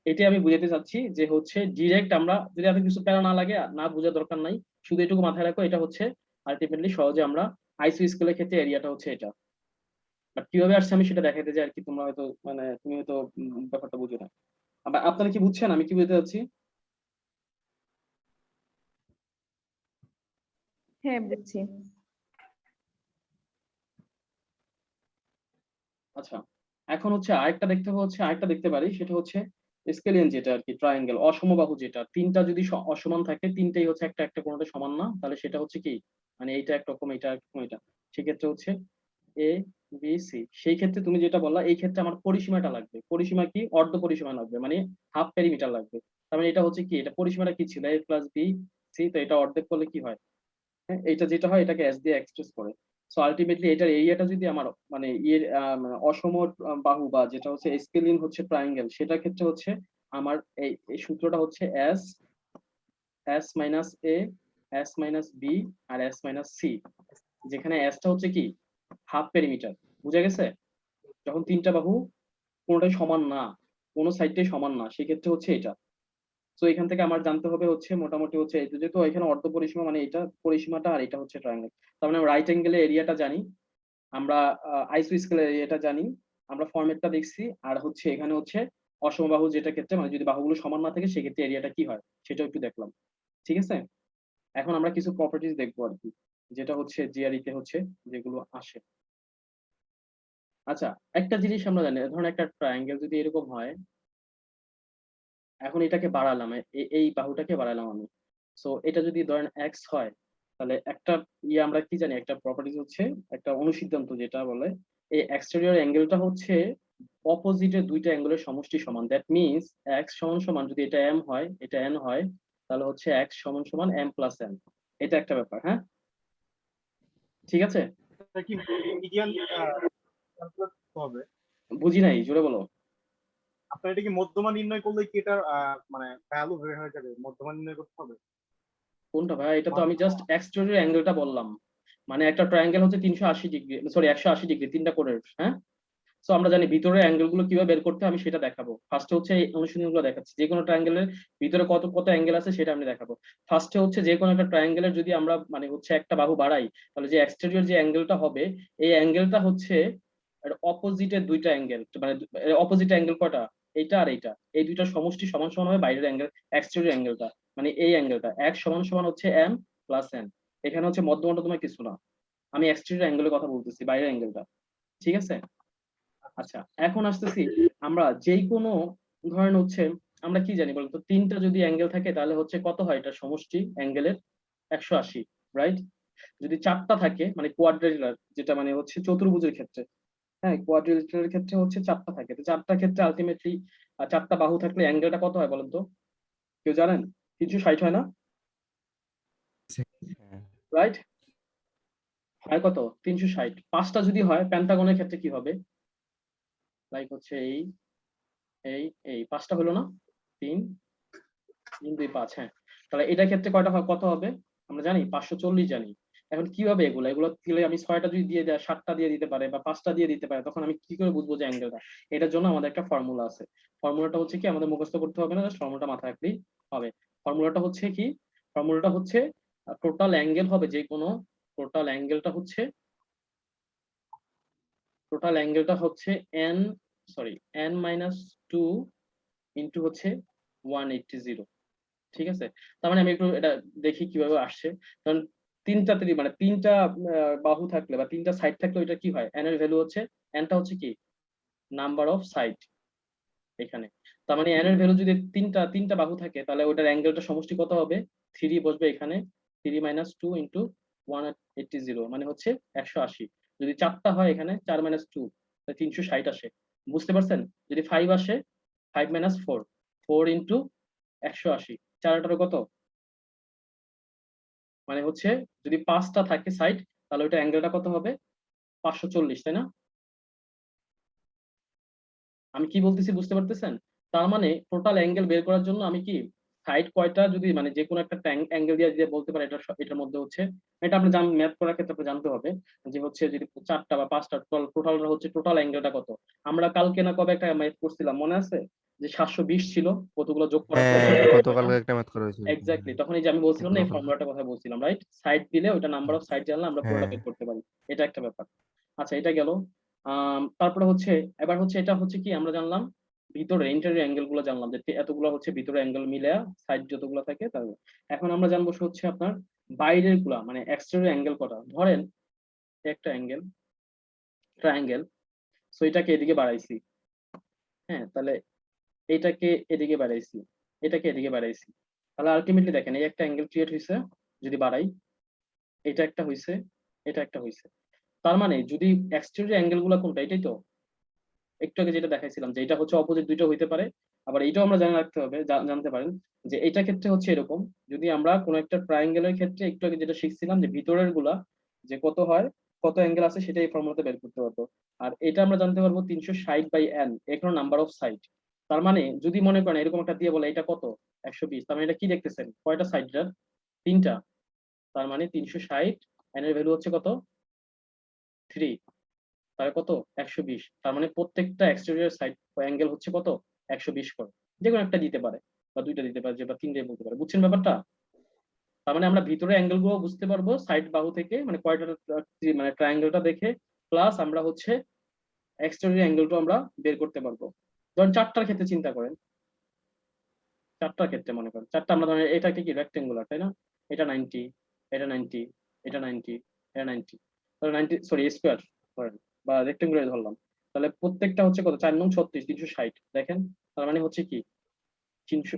S1: এটাই আমি বুঝাতে চাচ্ছি যে হচ্ছে ডিরেক্ট আমরা যদি এত কিছু প্যারা না লাগে, না বোঝার দরকার নাই, শুধু এটুকু মাথায় রাখো, এটা হচ্ছে আলটিমেটলি সহজে আমরা আইসো স্কেলের ক্ষেত্রে এরিয়াটা হচ্ছে এটা। বাট কিভাবে আসছে আমি সেটা দেখাইতে চাই আর কি, তোমরা হয়তো মানে তুমি হয়তো ব্যাপারটা বুঝো না। আবার আপনারা কি বুঝছেন আমি কি বুঝতে চাচ্ছি?
S6: হ্যাঁ, বুঝছি।
S1: আচ্ছা, এখন হচ্ছে আরেকটা দেখতে হবে, হচ্ছে আরেকটা দেখতে পারি, সেটা হচ্ছে স্কেলিয়ান যেটা আর কি ট্রায়াঙ্গেল, অসমবাহু যেটা, তিনটা যদি অসমান থাকে, তিনটাই হচ্ছে একটা একটা কোনোটা সমান না, তাহলে সেটা হচ্ছে কি, মানে এইটা একরকম এটা একরকম এটা, সেক্ষেত্রে হচ্ছে এ বি সি। সেই ক্ষেত্রে তুমি যেটা বললা, এই ক্ষেত্রে আমার পরিসীমাটা লাগবে, পরিসীমা কি অর্ধ পরিসীমা লাগবে, মানে হাফ পেরিমিটার লাগবে। তার মানে এটা হচ্ছে কি, এটা পরিসীমাটা কি ছিল? এ প্লাস বি সি, তো এটা অর্ধেক করলে কি হয়? হ্যাঁ, এটা যেটা হয় এটাকে এস দিয়ে এক্সপ্রেস করে। সো আলটিমেটলি এটার এরিয়াটা যদি আমার মানে ইয়ের মানে অসম বাহু বা যেটা হচ্ছে স্কেলিন হচ্ছে ট্রায়াঙ্গেল, সেটার ক্ষেত্রে হচ্ছে আমার এই এই সূত্রটা হচ্ছে S, S minus A, S minus B, R S minus C, যেখানে এসটা হচ্ছে কি হাফ পেরিমিটার। বুঝা গেছে? যখন তিনটা বাহু কোনোটাই সমান না, কোনো সাইডটাই সমান না, সেক্ষেত্রে হচ্ছে এটা। তো এখান থেকে আমার জানতে হবে হচ্ছে মোটামুটি হচ্ছে যেহেতু এখানে অর্ধ পরিসীমা, মানে এটা পরিসীমাটা আর এটা হচ্ছে ট্রায়াঙ্গেল, তার মানে রাইট অ্যাঙ্গেলের এরিয়াটা জানি আমরা, আইসো স্কেলের এরিয়াটা জানি আমরা, ফরম্যাটটা দেখছি। আর হচ্ছে এখানে হচ্ছে অসমবাহু যেটা ক্ষেত্রে মানে যদি বাহুগুলো সমান না থাকে সেক্ষেত্রে এরিয়াটা কি হয় সেটাও একটু দেখলাম। ঠিক আছে, এখন আমরা কিছু প্রপার্টিজ দেখবো আর কি, যেটা হচ্ছে জিআরই তে হচ্ছে যেগুলো আসে। আচ্ছা, একটা জিনিস আমরা জানি, ধরুন একটা ট্রায়াঙ্গেল যদি এরকম হয়, এখন এটাকে বাড়ালাম, এই বাহুটাকে বাড়ালাম আমি। সো এটা যদি ধরেন এক্স হয়, তাহলে একটা ইয়ে আমরা কি জানি, একটা প্রপার্টিজ হচ্ছে একটা অনুসিদ্ধান্ত যেটা বলে এই এক্সটেরিয়র অ্যাঙ্গেলটা হচ্ছে অপোজিটের দুইটা অ্যাঙ্গেলের সমষ্টি সমান। দ্যাট মিনস x সমান সমান যদি এটা m হয়, এটা n হয়, তাহলে হচ্ছে x সমান সমান m প্লাস n। এটা একটা ব্যাপার, হ্যাঁ ঠিক আছে।
S3: এটা কি মিডিয়ান ক্যালকুলেট হবে?
S1: বুঝি নাই, জোরে বলো।
S3: আপনার এটা কি মধ্যমা নির্ণয় করলে কি এটার মানে ভ্যালু বের হয়ে যাবে? মধ্যমা নির্ণয় করতে হবে?
S1: কোনটা ভাই? এটা তো আমি জাস্ট এক্সটেরিয়র অ্যাঙ্গেলটা বললাম। মানে একটা ট্রায়াঙ্গেল হচ্ছে 380 ডিগ্রি, সরি 180 ডিগ্রি, তিনটা কোণের, হ্যাঁ। সো আমরা জানি ভিতরের অ্যাঙ্গেল গুলো কিভাবে বের করতে হয়, আমি সেটা দেখাবো। ফার্স্টে হচ্ছে এই অনুশীলনগুলো দেখাচ্ছি, যে কোনো ট্রায়াঙ্গেলের ভিতরে কত কত অ্যাঙ্গেল আছে সেটা আমি দেখাবো। ফার্স্টে হচ্ছে যে কোনো একটা ট্রায়াঙ্গেলের যদি আমরা মানে হচ্ছে একটা বাহু বাড়াই, তাহলে যে এক্সটেরিয়র যে অ্যাঙ্গেলটা হবে, এই অ্যাঙ্গেলটা হচ্ছে অপোজিটের দুইটা অ্যাঙ্গেল, মানে অপোজিট অ্যাঙ্গেল কয়টা, এইটা আর এইটা, এই দুইটার সমষ্টি সমান সমান হবে বাইরের অ্যাঙ্গেল, এক্সটেরিয়র অ্যাঙ্গেলটা, মানে এই অ্যাঙ্গেলটা এক সমান সমান হচ্ছে m প্লাস n। এখানে হচ্ছে মধ্যমাটা তোমার কিছু না, আমি এক্সটেরিয়র অ্যাঙ্গেলের কথা বলতেছি, বাইরের অ্যাঙ্গেলটা, ঠিক আছে। আচ্ছা, এখন আসতেছি আমরা যেই কোনো, ধরেন হচ্ছে আমরা কি জানি বলতো, তিনটা যদি অ্যাঙ্গেল থাকে তাহলে হচ্ছে কত হয়, এটা সমষ্টি অ্যাঙ্গেলের 180, রাইট। যদি চারটা থাকে মানে কোয়াড্রিলার, যেটা মানে হচ্ছে চতুর্ভুজের ক্ষেত্রে, হ্যাঁ কোয়াড্রিলেটারের ক্ষেত্রে হচ্ছে চারটা থাকে, তো চারটা ক্ষেত্রে আলটিমেটলি চারটা বাহু থাকলে অ্যাঙ্গেলটা কত হয় বলেন তো, কেউ জানেন? 360 হয় না,
S2: হ্যাঁ।
S1: রাইট? হয় কত? 360। পাঁচটা যদি হয় প্যান্টাগনের ক্ষেত্রে কি হবে, লাইক হচ্ছে এই এই এই পাঁচটা হলো না, 3 3 2 5, হ্যাঁ। তাহলে এটার ক্ষেত্রে কয়টা হয়, কত হবে আমরা জানি, 540 জানি। এখন কিভাবে এগুলো এগুলো দিলে, আমি 6টা যদি দিয়ে দেয়, 7টা দিয়ে দিতে পারে বা 5টা দিয়ে দিতে পারে, তখন আমি কি করে বুঝবো যে অ্যাঙ্গেলটা? এটার জন্য আমাদের একটা ফর্মুলা আছে। ফর্মুলাটা হচ্ছে কি, আমাদের মুখস্থ করতে হবে না, জাস্ট ফর্মুলাটা মাথায় রাখলেই হবে। ফর্মুলাটা হচ্ছে কি, ফর্মুলাটা হচ্ছে টোটাল অ্যাঙ্গেল হবে যে কোনো, টোটাল অ্যাঙ্গেলটা হচ্ছে, টোটাল অ্যাঙ্গেলটা হচ্ছে n, sorry n minus 2 into হচ্ছে 180, ঠিক আছে। তার মানে আমি একটু এটা দেখি কিভাবে আসছে। কারণ মানে তিনটা বাহু থাকলে বা তিনটা সাইড থাকলে ওইটা কি হয়, n এর ভ্যালু হচ্ছে, n টা হচ্ছে কি, নাম্বার অফ সাইড এখানে। তার মানে n এর ভ্যালু যদি তিনটা তিনটা বাহু থাকে, তাহলে ওটার অ্যাঙ্গেলটা সমষ্টি কত হবে, 3 বসবে এখানে, 3 মাইনাস 2 ইন্টু 180, মানে হচ্ছে 180। যদি চারটা হয় এখানে, 4 মাইনাস 2 360 আসে, বুঝতে পারছেন? যদি 5 আসে, 5 মাইনাস 4, 4 ইন্টু 180, 4 কত, মানে হচ্ছে যদি পাঁচটা থাকে সাইড, তাহলে ওইটা অ্যাঙ্গেলটা কত হবে, 540, তাই না? আমি কি বলতেছি বুঝতে পারতেছেন? তার মানে টোটাল অ্যাঙ্গেল বের করার জন্য আমি কি, সাইড কয়টা যদি মানে যে কোনো একটা অ্যাঙ্গেল দিয়ে দিয়ে বলতে পারি, এটার মধ্যে হচ্ছে, এটা আমরা ম্যাথ করার ক্ষেত্রে আপনার জানতে হবে যে হচ্ছে যদি চারটা বা পাঁচটা, টোটালটা হচ্ছে টোটাল অ্যাঙ্গেলটা কত। আমরা কালকে না কবে একটা ম্যাথ করছিলাম মনে আছে, যে 720 ছিল, কতগুলো যোগ করার পরে,
S2: হ্যাঁ, গতকালকে একটা ম্যাথ করা হয়েছিল।
S1: এক্স্যাক্টলি, তখন এই যে আমি বলছিলাম না, এই
S2: গতকাল।
S1: ফর্মুলাটার কথা বলছিলাম, রাইট। সাইড দিলে ওটা নাম্বার অফ সাইড জানলে আমরা পুরোটা
S2: হ্যাঁ।
S1: বের করতে পারি, এটা একটা ব্যাপার। আচ্ছা, এটা গেল। তারপরে হচ্ছে, এবার হচ্ছে এটা হচ্ছে কি, আমরা জানলাম ভিতরে ইন্টারিয়র অ্যাঙ্গেল গুলো জানলাম, যে এতগুলো হচ্ছে ভিতরে অ্যাঙ্গেল মিলে সাইড যতগুলো থাকে তার। এখন আমরা জানবো হচ্ছে আপনার বাইরের গুলা, মানে এক্সটেরিয়র অ্যাঙ্গেল কটা। ধরেন একটা অ্যাঙ্গেল, ট্রায়াঙ্গেল, সো এটাকে এদিকে বাড়াইছি, হ্যাঁ, তাহলে এটাকে এদিকে বাড়াইছি, এটাকে এদিকে বাড়াইছি, তাহলে আলটিমেটলি দেখেন এই একটা অ্যাঙ্গেল ক্রিয়েট হয়েছে যদি বাড়াই, এটা একটা হইছে, এটা একটা হইছে। তার মানে যদি এক্সটেরিয়র অ্যাঙ্গেল গুলা কোনটা, এটাই তো একটু আগে যেটা দেখাইছিলাম, যে এটা হচ্ছে অপোজিট দুইটা হইতে পারে। আবার এটাও আমরা জানা রাখতে হবে, জানতে পারেন যে এটা ক্ষেত্রে হচ্ছে এরকম, যদি আমরা কোনো একটা ট্রায়াঙ্গেলের ক্ষেত্রে একটু আগে যেটা শিখছিলাম, যে ভিতরের গুলা যে কত হয়, কত অ্যাঙ্গেল আছে, সেটা এই ফর্মুলাতে বের করতে পারবো। আর এটা আমরা জানতে পারবো 360/n, এখানে নাম্বার অফ সাইড। তার মানে যদি মনে করেন এরকম একটা দিয়ে বলে এটা কত, 120, তার মানে এটা কি দেখতেছেন, কয়টা সাইডটার, তিনটা। তার মানে 360, n এর ভ্যালু হচ্ছে কত, 3, তাহলে কত, 120। তার মানে প্রত্যেকটা এক্সটেরিয়র সাইড অ্যাঙ্গেল হচ্ছে কত, 120 করে। যে কোনো একটা দিতে পারে বা দুইটা দিতে পারে, যে বা তিনটে বলতে পারে, বুঝছেন ব্যাপারটা? তার মানে আমরা ভিতরে অ্যাঙ্গেল গুলো বুঝতে পারবো সাইড বাহু থেকে, মানে কয়টা মানে ট্রায়াঙ্গেলটা দেখে, প্লাস আমরা হচ্ছে এক্সটেরিয়র অ্যাঙ্গেলটা আমরা বের করতে পারবো। ধরেন চারটার ক্ষেত্রে চিন্তা করেন, চারটার ক্ষেত্রে মনে করেন চারটা, আমরা ধরেন এটাকে কি রেক্টেঙ্গুলার, তাই না? এটা 90, এটা 90, এটা 90, এটা 90, তাহলে 90, সরি স্কোয়ার ধরেন, বা রেক্টেঙ্গুলার ধরলাম, তাহলে প্রত্যেকটা হচ্ছে কত, 4 নং 36, 360 দেখেন। তার মানে হচ্ছে কি, 300,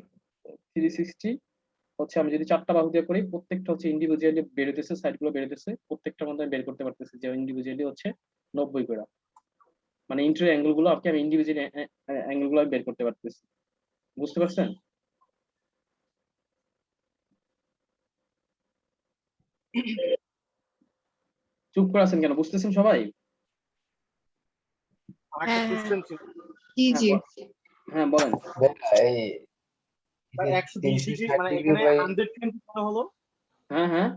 S1: 360 হচ্ছে, আমি যদি চারটা বাহু দিয়ে করি, প্রত্যেকটা হচ্ছে ইন্ডিভিজুয়ালি বেরোতেছে, সাইড গুলো বেরোতেছে, প্রত্যেকটার মধ্যে আমি বের করতে পারতেছি যে ইন্ডিভিজুয়ালি হচ্ছে 90 করে। মানে ইন্টারিয়র অ্যাঙ্গেল গুলো আপনি আমি ইন্ডিভিজুয়াল অ্যাঙ্গেল গুলো বের করতে পারতেছি। বুঝতে পারছেন? চুপ করে আছেন কেন? বুঝতেছেন সবাই?
S3: আমার একটা
S5: হ্যাঁ
S3: কোশ্চেন ছিল
S5: জি
S1: হ্যাঁ
S5: জি
S1: হ্যাঁ বলেন।
S6: এই
S3: ভাই, 120 ডিগ্রি মানে এখানে 120 কেন হলো?
S1: হ্যাঁ হ্যাঁ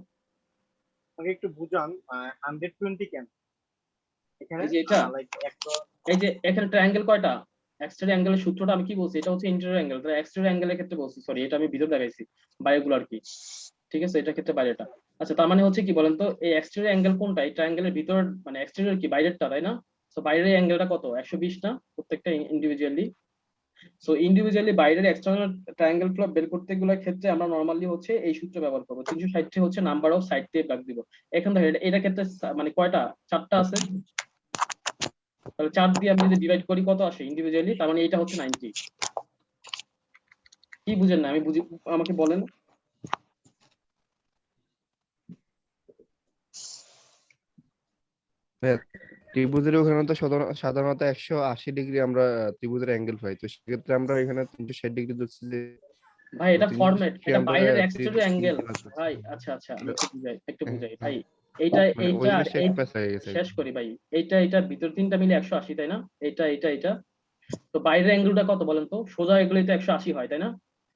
S3: আমাকে একটু বুঝান 120 কেন এখানে?
S1: এই যে এটা,
S3: লাইক একটা
S1: এই যে এখানে ট্রায়াঙ্গেল কয়টা? এক্সটেরিয়র অ্যাঙ্গেলের সূত্রটা আমি কি বলছি? এটা হচ্ছে ইন্টেরিয়র অ্যাঙ্গেল, তাহলে এক্সটেরিয়র অ্যাঙ্গেলের ক্ষেত্রে বলছি, সরি এটা আমি ভিতর দেখাইছি, বাইরেগুলো আর কি। ঠিক আছে, এটা ক্ষেত্রে বাইরেটা। আচ্ছা তার মানে হচ্ছে কি বলেন তো, এই এক্সটেরিয়র অ্যাঙ্গেল কোনটা? এই ট্রায়াঙ্গেলের ভিতর মানে এক্সটেরিয়র কি বাইরেরটা, তাই না? সো বাইরের অ্যাঙ্গেলটা কত? 120 না প্রত্যেকটা ইন্ডিভিজুয়ালি? সো ইন্ডিভিজুয়ালি বাইরের এক্সটার্নাল ট্রায়াঙ্গেল গুলো বের করতে গুলো ক্ষেত্রে আমরা নরমালি হচ্ছে এই সূত্র ব্যবহার করবো। 360 হচ্ছে নাম্বার অফ সাইড দিয়ে ভাগ দিব। এখন দেখেন এটা ক্ষেত্রে মানে কয়টা? 4টা আছে। তাহলে 4 দিয়ে আমি যদি ডিভাইড করি কত আসে ইন্ডিভিজুয়ালি? তার মানে এটা হচ্ছে 90। কি বুঝেন না? আমি বুঝি, আমাকে বলেন।
S2: ত্রিভুজের ওখানে তো সাধারণত 180 ডিগ্রি আমরা ত্রিভুজের অ্যাঙ্গেল পাই, তো সেক্ষেত্রে আমরা এখানে 360 ডিগ্রি ধরছি যে,
S1: ভাই এটা ফরম্যাট,
S2: 360
S1: এটা
S2: আমরা
S1: বাইরের এক্সটেরিয়র
S2: 360
S1: অ্যাঙ্গেল।
S2: দিয়ে ভাগ করছি।
S1: ভাই আচ্ছা আচ্ছা আমি একটু বুঝাই, একটু
S2: হ্যাঁ,
S1: বুঝাই ভাই।
S2: হ্যাঁ।
S1: এইটা
S2: মানে ওই
S1: এইটা আর
S2: জিনিসটা
S1: এই
S2: একটু পেঁচা হয়ে গেছে আর
S1: শেষ
S2: কি।
S1: করি ভাই। এইটা এটা ভিতর তিনটা মিলে 180, তাই না? এটা এটা এটা তো বাইরের অ্যাঙ্গেলটা কত বলেন তো? সোজা এগুলো তো 180 হয়, তাই না?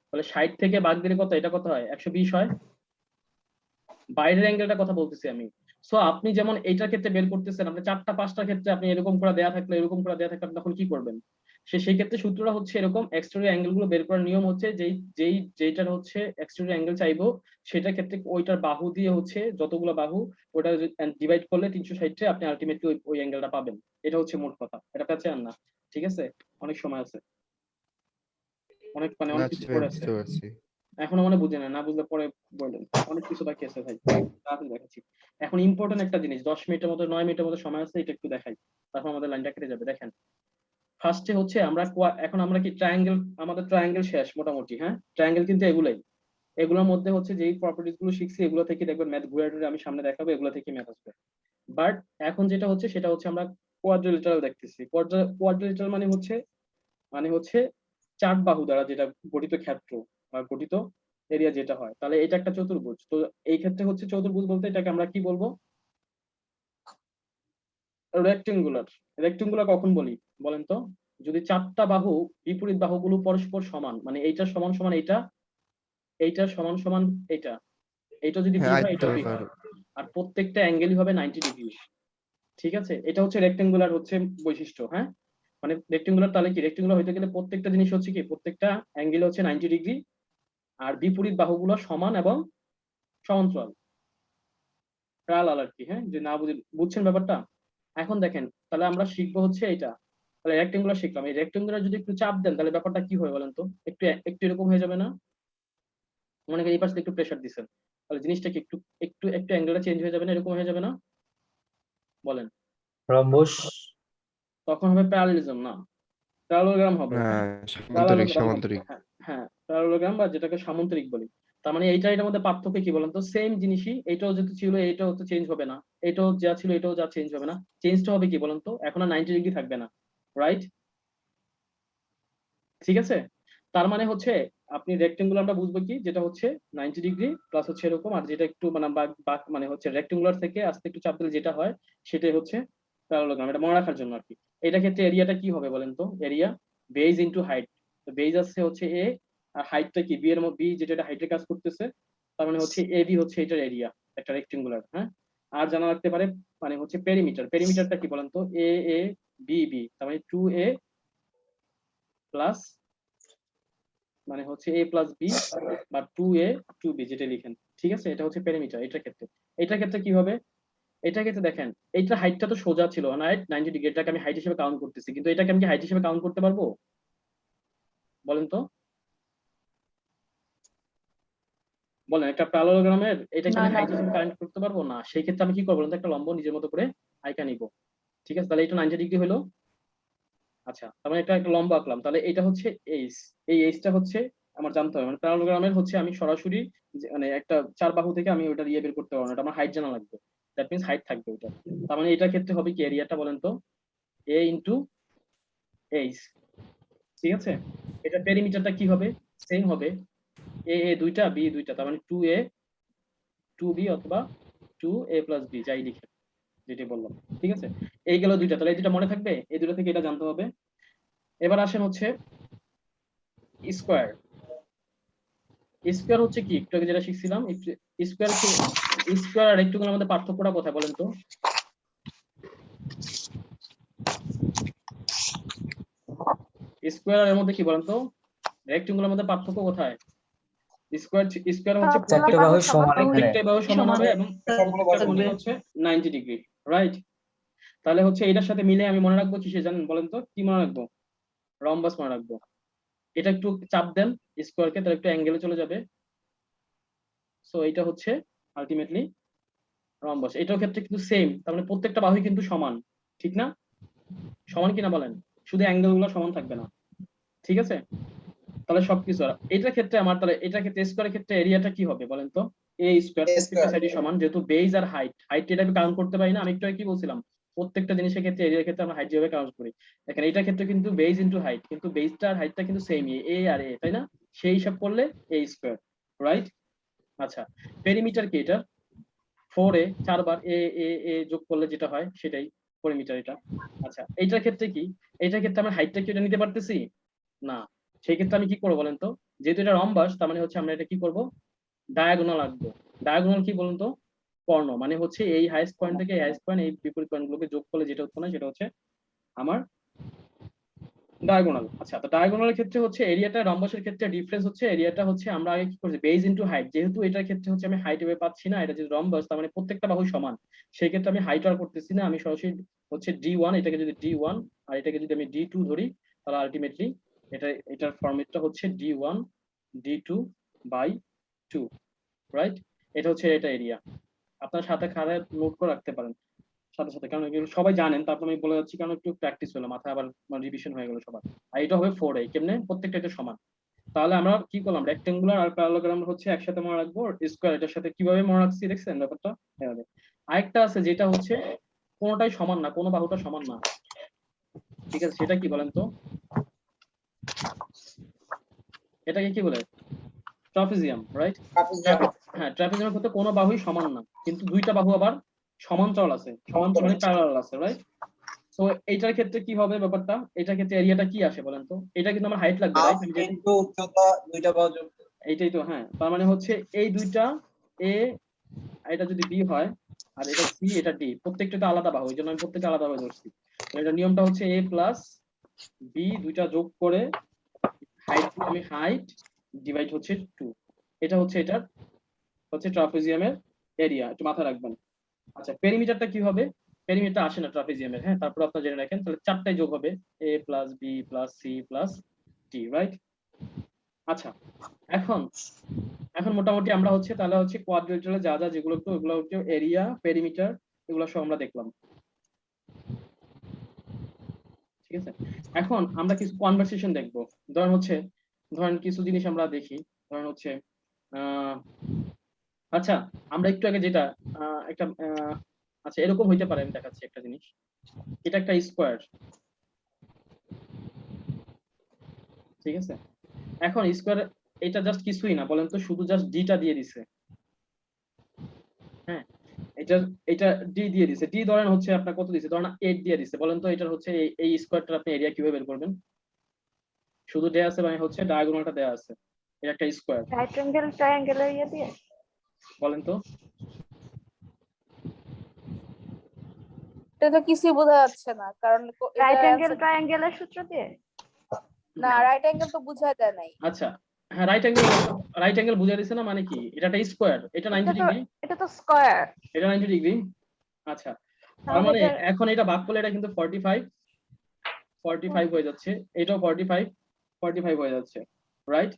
S1: তাহলে 60 থেকে বাদ দিলে কত? এটা কত হয়? 120 হয়। বাইরের অ্যাঙ্গেলটা কথা বলতেছি আমি। সো আপনি যেমন এইটার ক্ষেত্রে বের করতেছেন, আপনি 4টা 5টার ক্ষেত্রে আপনি এরকম করে দেয়া থাকলে, এরকম করে দেয়া থাকলে আপনি তখন কি করবেন? সেই ক্ষেত্রে সূত্রটা হচ্ছে এরকম, এক্সটেরিয়র অ্যাঙ্গেল গুলো বের করার নিয়ম হচ্ছে যেইটার হচ্ছে এক্সটেরিয়র অ্যাঙ্গেল চাইবো, সেটার ক্ষেত্রে ওইটার বাহু দিয়ে হচ্ছে যতগুলো বাহু ওটা ডিভাইড করলে 360 আপনি আলটিমেটলি ওই অ্যাঙ্গেলটা পাবেন। এটা হচ্ছে মোট কথা। এটা কাছে আর না। ঠিক আছে, অনেক সময় আছে, অনেক মানে অনেক কিছু
S2: আচ্ছা
S1: পড়ে আছে।
S2: বুঝতে পারছি।
S1: এখনো মানে বুঝে না, না বুঝলে পরে বললেন। অনেক কিছু বাকি আছে ভাই, তাড়াতাড়ি দেখাচ্ছি। এখন ইম্পর্টেন্ট একটা জিনিস, 10 মিনিটের মতো 9 মিনিটের মতো সময় আছে, এটা একটু দেখাই, তারপর আমাদের লাইনটা কেটে যাবে। দেখেন ফার্স্টে হচ্ছে আমরা এখন আমরা কি ট্রায়াঙ্গেল, আমাদের ট্রায়াঙ্গেল শেষ মোটামুটি। হ্যাঁ ট্রায়াঙ্গেল কিন্তু এগুলাই, এগুলোর মধ্যে হচ্ছে যেই প্রপার্টিস গুলো শিখছি এগুলো থেকে দেখবেন ম্যাথ ঘুরে টুরে আমি সামনে দেখাবো, এগুলো থেকে ম্যাথ আসবে। বাট এখন যেটা হচ্ছে সেটা হচ্ছে আমরা কোয়াড্রিলেটারাল দেখতেছি। কোয়াড্রিলেটারাল মানে হচ্ছে 4 বাহু দ্বারা যেটা গঠিত ক্ষেত্র বা গঠিত এরিয়া যেটা হয়, তাহলে এটা একটা চতুর্ভুজ। তো এই ক্ষেত্রে হচ্ছে চতুর্ভুজ বলতে এটাকে আমরা কি বলবো? রেক্টেঙ্গুলার। রেক্টেঙ্গুলার কখন বলি বলেন তো? যদি 4টা বাহু বিপরীত বাহুগুলো পরস্পর সমান, মানে এইটা সমান সমান এইটা, এইটা সমান সমান এইটা, এইটা যদি বি
S2: হ্যাঁ
S1: হয়
S2: আরেকটা
S1: এটা বি
S2: ব্যাপার,
S1: হয়, আর প্রত্যেকটা অ্যাঙ্গেলই হবে 90 ডিগ্রি। ঠিক আছে, এটা হচ্ছে রেক্টেঙ্গুলার হচ্ছে বৈশিষ্ট্য। হ্যাঁ মানে রেক্টেঙ্গুলার তাহলে কি? রেক্টেঙ্গুলার হইতে গেলে প্রত্যেকটা জিনিস হচ্ছে কি, প্রত্যেকটা অ্যাঙ্গেল হচ্ছে 90 ডিগ্রি, আর বিপরীত বাহুগুলো সমান এবং সমান্তরাল, প্যারালাল আর কি। হ্যাঁ যে না বুঝছেন ব্যাপারটা? এখন দেখেন তাহলে আমরা শিখবো হচ্ছে এটা। তাহলে রেক্টেঙ্গুলার শিখলাম, এই রেক্টেঙ্গুলার যদি একটু চাপ দেন তাহলে ব্যাপারটা কি হয় বলেন তো? একটু একটু এরকম হয়ে যাবে না? মনে করেন এই পাশে একটু প্রেসার দিচ্ছেন, তাহলে জিনিসটা কি একটু একটু একটু অ্যাঙ্গেলটা চেঞ্জ হয়ে যাবে না? এরকম হয়ে যাবে না? বলেন।
S6: রম্বস।
S1: তখন হবে প্যারালিজম, না প্যারালোগ্রাম হবে। হ্যাঁ
S2: হ্যাঁ সামান্তরিক
S1: প্যারালোগ্রাম হবে।
S2: সামান্তরিক।
S1: হ্যাঁ হ্যাঁ প্যারালোগ্রাম বা যেটাকে সামান্তরিক বলি। তার মানে এইটা এটার মধ্যে পার্থক্য কি বলেন তো? সেম জিনিসই, এটাও যেহেতু ছিল এটাও তো চেঞ্জ হবে না, এটাও যা ছিল এটাও যা চেঞ্জ হবে না। চেঞ্জটা হবে কি বলেন তো? এখন আর 90 ডিগ্রি থাকবে না, রাইট? ঠিক আছে, তার মানে হচ্ছে আপনি রেক্টেঙ্গুলার আমরা বুঝবো কি, যেটা হচ্ছে 90 ডিগ্রি প্লাস হচ্ছে এরকম, আর যেটা একটু মানে মানে হচ্ছে রেক্টেঙ্গুলার থেকে আস্তে একটু চাপ দিলে যেটা হয় সেটাই হচ্ছে প্যারালোগ্রাম। এটা মনে রাখার জন্য আর কি। এটা ক্ষেত্রে এরিয়াটা কি হবে বলেন তো? Area base into height. তো বেজ আছে হচ্ছে এ, আর হাইটটা কি বি এর মধ্যে, বি যেটা হাইটের কাজ করতেছে, তার মানে হচ্ছে এ বি হচ্ছে এটার এরিয়া একটা রেক্টেঙ্গুলার। হ্যাঁ আর জানা রাখতে পারে মানে হচ্ছে পেরিমিটার। পেরিমিটারটা কি বলেন তো? এ এ বি বি, তার মানে 2a প্লাস মানে হচ্ছে a প্লাস বি বা 2a 2b যেটা লিখেন। ঠিক আছে, এটা হচ্ছে পেরিমিটার। এটার ক্ষেত্রে কি হবে? এটার ক্ষেত্রে দেখেন এইটা হাইটটা তো সোজা ছিল না, 90 ডিগ্রি, এটাকে আমি হাইট হিসেবে কাউন্ট করতেছি, কিন্তু এটাকে আমি কি হাইট হিসেবে কাউন্ট করতে পারবো বলেন তো? বলেন একটা প্যারালোগ্রামের এটাকে
S5: না
S1: আমি
S5: না
S1: হাইট হিসেবে কাউন্ট করতে পারবো না। সেই ক্ষেত্রে আমি কি করবো বলেন তো? একটা লম্ব নিজের মতো করে আইকা নিব। ঠিক আছে, তাহলে এটা 90 ডিগ্রি হলো। আচ্ছা তার মানে এটা একটা লম্বা আঁকলাম, তাহলে এটা হচ্ছে এইচ। এই এইচটা হচ্ছে আমার জানতে হবে, মানে প্যারালোগ্রামের হচ্ছে আমি সরাসরি মানে একটা 4 বাহু থেকে আমি ওটা দিয়ে বের করতে পারবো না, এটা আমার হাইট জানা লাগবে। দ্যাট মিন্স হাইট থাকবে ওটা। তার মানে এটার ক্ষেত্রে হবে কি এরিয়াটা বলেন তো? এ ইন্টু এইচ, ঠিক আছে। এটা পেরিমিটারটা কি হবে, সেম হবে, এ এ দুইটা বি দুইটা, তার মানে 2a 2b অথবা 2a + b যাই লিখে, যেটা বললাম, ঠিক আছে। এই গেল দুইটা, তাহলে এই দুইটা মনে থাকবে, এই দুটো থেকে এটা জানতে হবে। এবার আসেন হচ্ছে স্কয়ার। স্কয়ার হচ্ছে কি, একটু আগে যেটা শিখছিলাম, স্কয়ার কি, স্কয়ার আর রেক্টেঙ্গলের মধ্যে পার্থক্যটা কোথায় বলেন তো? স্কয়ার আর এর মধ্যে কি বলেন তো, রেক্টেঙ্গলের মধ্যে পার্থক্য কোথায়? স্কয়ার স্কয়ার হচ্ছে
S6: চারটে বাহু সমান এখানে।
S1: প্রত্যেকটা বাহু সমান হবে এবং
S3: সবগুলো
S1: প্রত্যেকটা
S3: বাহু
S1: কোণই হচ্ছে 90 ডিগ্রি, রাইট। তাহলে হচ্ছে এটার সাথে মিলে আমি মনে রাখবো কিসে জানেন বলেন তো, কি মনে রাখবো? রম্বাস মনে রাখবো। এটা একটু চাপ দেন স্কয়ারকে, তাহলে একটু অ্যাঙ্গেলে চলে যাবে। সো এটা হচ্ছে আলটিমেটলি রম্বাস। এটার ক্ষেত্রে কিন্তু সেম, তার মানে প্রত্যেকটা বাহুই কিন্তু সমান, ঠিক না? সমান কিনা বলেন, শুধু অ্যাঙ্গেল গুলো সমান থাকবে না, ঠিক আছে। তাহলে সবকিছু এটার ক্ষেত্রে আমার, তাহলে এটার ক্ষেত্রে স্কয়ারের ক্ষেত্রে এরিয়াটা কি হবে বলেন তো? এ স্কয়ার, প্রত্যেকটা সাইডই সমান, যেহেতু বেজ আর হাইট এটা আমি কাউন্ট করতে পারি না। আমি একটু আগে কি বলছিলাম, প্রত্যেকটা জিনিসের ক্ষেত্রে এরিয়ার ক্ষেত্রে আমরা হাইট যেভাবে কাউন্ট করি, দেখেন এটার ক্ষেত্রে কিন্তু বেজ ইনটু হাইট, কিন্তু বেজটা আর হাইটটা কিন্তু সেম, এ আর এ, তাই না? সেই হিসাব করলে এ স্কয়ার, রাইট। আচ্ছা, পেরিমিটার কি এটা? 4a 4 বার এ এ এ যোগ করলে যেটা হয় সেটাই পেরিমিটার এটা। আচ্ছা, এইটার ক্ষেত্রে কি, এইটার ক্ষেত্রে আমরা হাইটটা কি এটা নিতে পারতেছি না, সেই ক্ষেত্রে আমি কি করবো বলেন তো, যেহেতু এটা রম্বাস তার মানে হচ্ছে আমরা এটা কি করব, ডায়াগোনাল আঁকবো। ডায়াগোনাল কি বলুন তো, কর্ণ, মানে হচ্ছে এই হাইয়েস্ট পয়েন্ট থেকে এই হাইয়েস্ট পয়েন্ট, এই বিপরীত পয়েন্ট গুলোকে যোগ করলে যেটা উৎপন্ন হয় সেটা হচ্ছে আমার ডায়াগোনাল। আচ্ছা, তো ডায়াগোনালের ক্ষেত্রে হচ্ছে এরিয়াটা, রম্বাসের ক্ষেত্রে ডিফারেন্স হচ্ছে এরিয়াটা হচ্ছে আমরা আগে কি করছি, বেজ ইনটু হাইট, যেহেতু এটার ক্ষেত্রে হচ্ছে আমি হাইট এভাবে পাচ্ছি না, এটা যদি রম্বাস তার মানে প্রত্যেকটা বাহু সমান, সেই ক্ষেত্রে আমি হাইট আর করতেছি না, আমি সরাসরি হচ্ছে D1, এটাকে যদি D1 আর এটাকে যদি আমি D2 ধরি, তাহলে আলটিমেটলি এটার ফরম্যাটটা হচ্ছে D1 D2/2, রাইট। এটা হচ্ছে এটা এরিয়া, আপনার সাথে খাতায় নোট করে রাখতে পারেন সাথে সাথে, কারণ এগুলো সবাই জানেন, তারপর আমি বলে যাচ্ছি কারণ একটু প্র্যাকটিস হলো, মাথায় আবার রিভিশন হয়ে গেল সবার। আর এটা হবে 4a, কেমনে, প্রত্যেকটা এটা সমান। তাহলে আমরা কি করলাম, রেক্টেঙ্গুলার আর প্যারালোগ্রাম হচ্ছে একসাথে মনে রাখবো, স্কয়ার এটার সাথে কিভাবে মনে রাখছি দেখছেন ব্যাপারটা। এভাবে আরেকটা আছে যেটা হচ্ছে কোনোটাই সমান না, কোনো বাহুটা সমান না, ঠিক আছে, সেটা কি বলেন তো, এটাকে কি বলে, ট্রাপিজিয়াম, রাইট। হ্যাঁ, ট্রাপিজিয়ামের ক্ষেত্রে কোনো বাহুই সমান না, কিন্তু দুইটা বাহু আবার সমান্তরাল আছে, সমান্তরাল মানে প্যারালাল আছে, রাইট। তো এইটার ক্ষেত্রে কি হবে ব্যাপারটা, এটার ক্ষেত্রে এরিয়াটা কি আসে বলেন তো, এটা কিন্তু আমার হাইট লাগবে, রাইট। আমি যেটা
S4: কিন্তু উচ্চতা দুইটা বাহু যোগ
S1: এইটাই তো, হ্যাঁ, তার মানে হচ্ছে এই দুইটা এ, এটা যদি বি হয় আর এটা সি এটা ডি, প্রত্যেকটা তো আলাদা বাহু, এই জন্য আমি প্রত্যেকটা আলাদা ভাবে ধরছি। এটা নিয়মটা হচ্ছে এ প্লাস বি দুইটা যোগ করে আমি হাইট ডিভাইড হচ্ছে 2, এটা হচ্ছে এটার হচ্ছে ট্রাপিজিয়ামের এরিয়া, একটু মাথায় রাখবেন। আচ্ছা, পেরিমিটারটা কি হবে, পেরিমিটার আসে না ট্রাপিজিয়ামের, হ্যাঁ, তারপর আপনারা জেনে রাখেন, তাহলে চারটাই যোগ হবে, A plus B plus C plus D, right. আচ্ছা, এখন এখন মোটামুটি আমরা হচ্ছে তাহলে হচ্ছে কোয়াড্রিলেটারাল যা যা যেগুলো একটু, ওগুলো হচ্ছে এরিয়া, পেরিমিটার, এগুলো সব আমরা দেখলাম, ঠিক আছে। এখন আমরা কিছু কনভারসেশন দেখবো, ধরেন কিছু জিনিস আমরা দেখি, ধরেন হচ্ছে আচ্ছা, আমরা একটু আগে যেটা একটা আচ্ছা এরকম হইতে পারে, আমি দেখাচ্ছি একটা জিনিস, এটা একটা স্কোয়ার, ঠিক আছে। এখন স্কোয়ার এটা জাস্ট কিছুই না বলেন তো, শুধু জাস্ট ডিটা দিয়ে দিছে, হ্যাঁ, এটা এটা ডি দিয়ে দিছে, ডি ধরেন হচ্ছে আপনার কত দিছে, ধরেন 8 দিয়ে দিছে, বলেন তো এটার হচ্ছে এই স্কোয়ারটার আপনি এরিয়া কিভাবে বের করবেন, শুধু দেয়া আছে মানে হচ্ছে ডায়াগোনালটা দেয়া আছে, এটা একটা স্কোয়ার,
S7: রাইট অ্যাঙ্গেল ট্রায়াঙ্গেলের ইয়ে দিয়ে,
S1: বলেন তো।
S6: এটা তো কিছুই বোঝা যাচ্ছে না, কারণ
S7: রাইট অ্যাঙ্গেল ট্রায়াঙ্গেলের সূত্র দিয়ে।
S6: না, রাইট অ্যাঙ্গেল তো বুঝায় দেয় নাই।
S1: আচ্ছা, হ্যাঁ, রাইট অ্যাঙ্গেল বুঝিয়ে দিছে না, মানে কি এটা একটা স্কোয়ার, এটা 90 ডিগ্রি,
S7: এটা তো স্কয়ার,
S1: এটা 90 ডিগ্রি। আচ্ছা, তার
S7: তাহলে
S1: মানে
S7: এটা-
S1: এখন এটা ভাগ করলে এটা কিন্তু 45 হয়ে যাচ্ছে, এটাও 45 হয়ে যাচ্ছে, রাইট।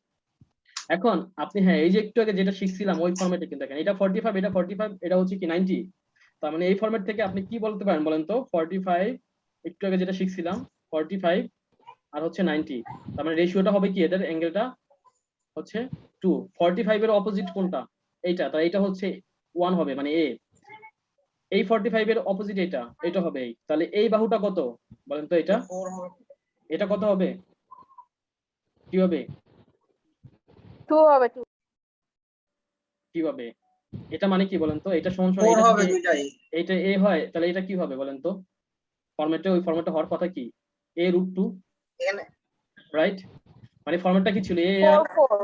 S1: এখন আপনি, হ্যাঁ, এই যে একটু আগে যেটা শিখছিলাম ওই ফরম্যাটে কিন্তু দেখেন, এটা 45, এটা 45, এটা হচ্ছে কি 90, তার মানে এই ফরম্যাট থেকে আপনি কি বলতে পারেন বলেন তো, 45 একটু আগে যেটা শিখছিলাম 45 আর হচ্ছে 90, তার মানে রেশিওটা হবে কি, এদের অ্যাঙ্গেলটা হচ্ছে 2, 45 এর অপোজিট কোনটা, এইটা, তাই এটা হচ্ছে 1 হবে, মানে এ, এই 45 এর অপোজিট এটা হবে এই, তাহলে এই বাহুটা কত বলেন তো? এটা
S4: 4 হবে।
S1: এটা কত হবে? কি হবে?
S6: 2 হবে 2।
S1: কি হবে? এটা মানে কি বলেন তো? এটা সমান সমান
S4: 4
S1: এটা
S4: হবে
S1: যদি
S4: দুইটাই।
S1: এটা a হয় তাহলে এটা কি হবে বলেন তো? ওই ফরম্যাটে হওয়ার কথা কি? a√2,
S4: এখানে
S1: রাইট? মানে ফরম্যাটটা কি ছিল?
S6: 4 4।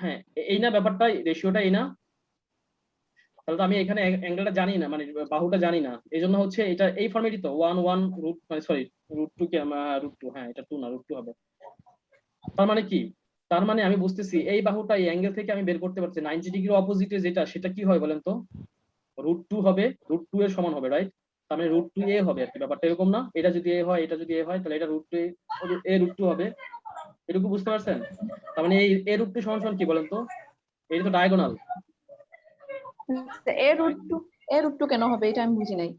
S1: হ্যাঁ, এই না ব্যাপারটা, রেশিওটা এই না? তাহলে তো আমি এখানে অ্যাঙ্গেলটা জানি না, মানে বাহুটা জানি না, এই জন্য হচ্ছে এটা এই ফরম্যাটই তো 1 1 রুট, মানে সরি √2 কে √2, হ্যাঁ এটা 2 না √2 হবে। তার মানে কি? তার মানে আমি বুঝতেছি এই বাহুটা এই অ্যাঙ্গেল থেকে আমি বের করতে পারছি 90 ডিগ্রি অপোজিটে যেটা, সেটা কি হয় বলেন তো? √2 হবে, √2 এর সমান হবে, রাইট? তার মানে √2a হবে আর কি, ব্যাপারটা এরকম না? এটা যদি a হয়, এটা যদি a হয়, তাহলে এটা √2 হবে। এটুকু বুঝতে পারছেন? তার মানে এই a√2 সমান সমান কি বলেন তো? এটা তো ডায়াগোনাল।
S5: এর রুট টু কেন হবে এটা আমি বুঝি নাই।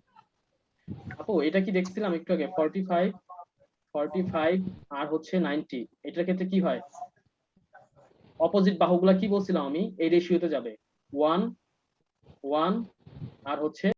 S1: আপু এটা কি দেখছিলাম একটু আগে, 45 আর হচ্ছে 90, এটার ক্ষেত্রে কি হয়? অপোজিট বাহুগুলা কি বলছিলাম আমি? এই রেশিওতে যাবে, 1 1 আর হচ্ছে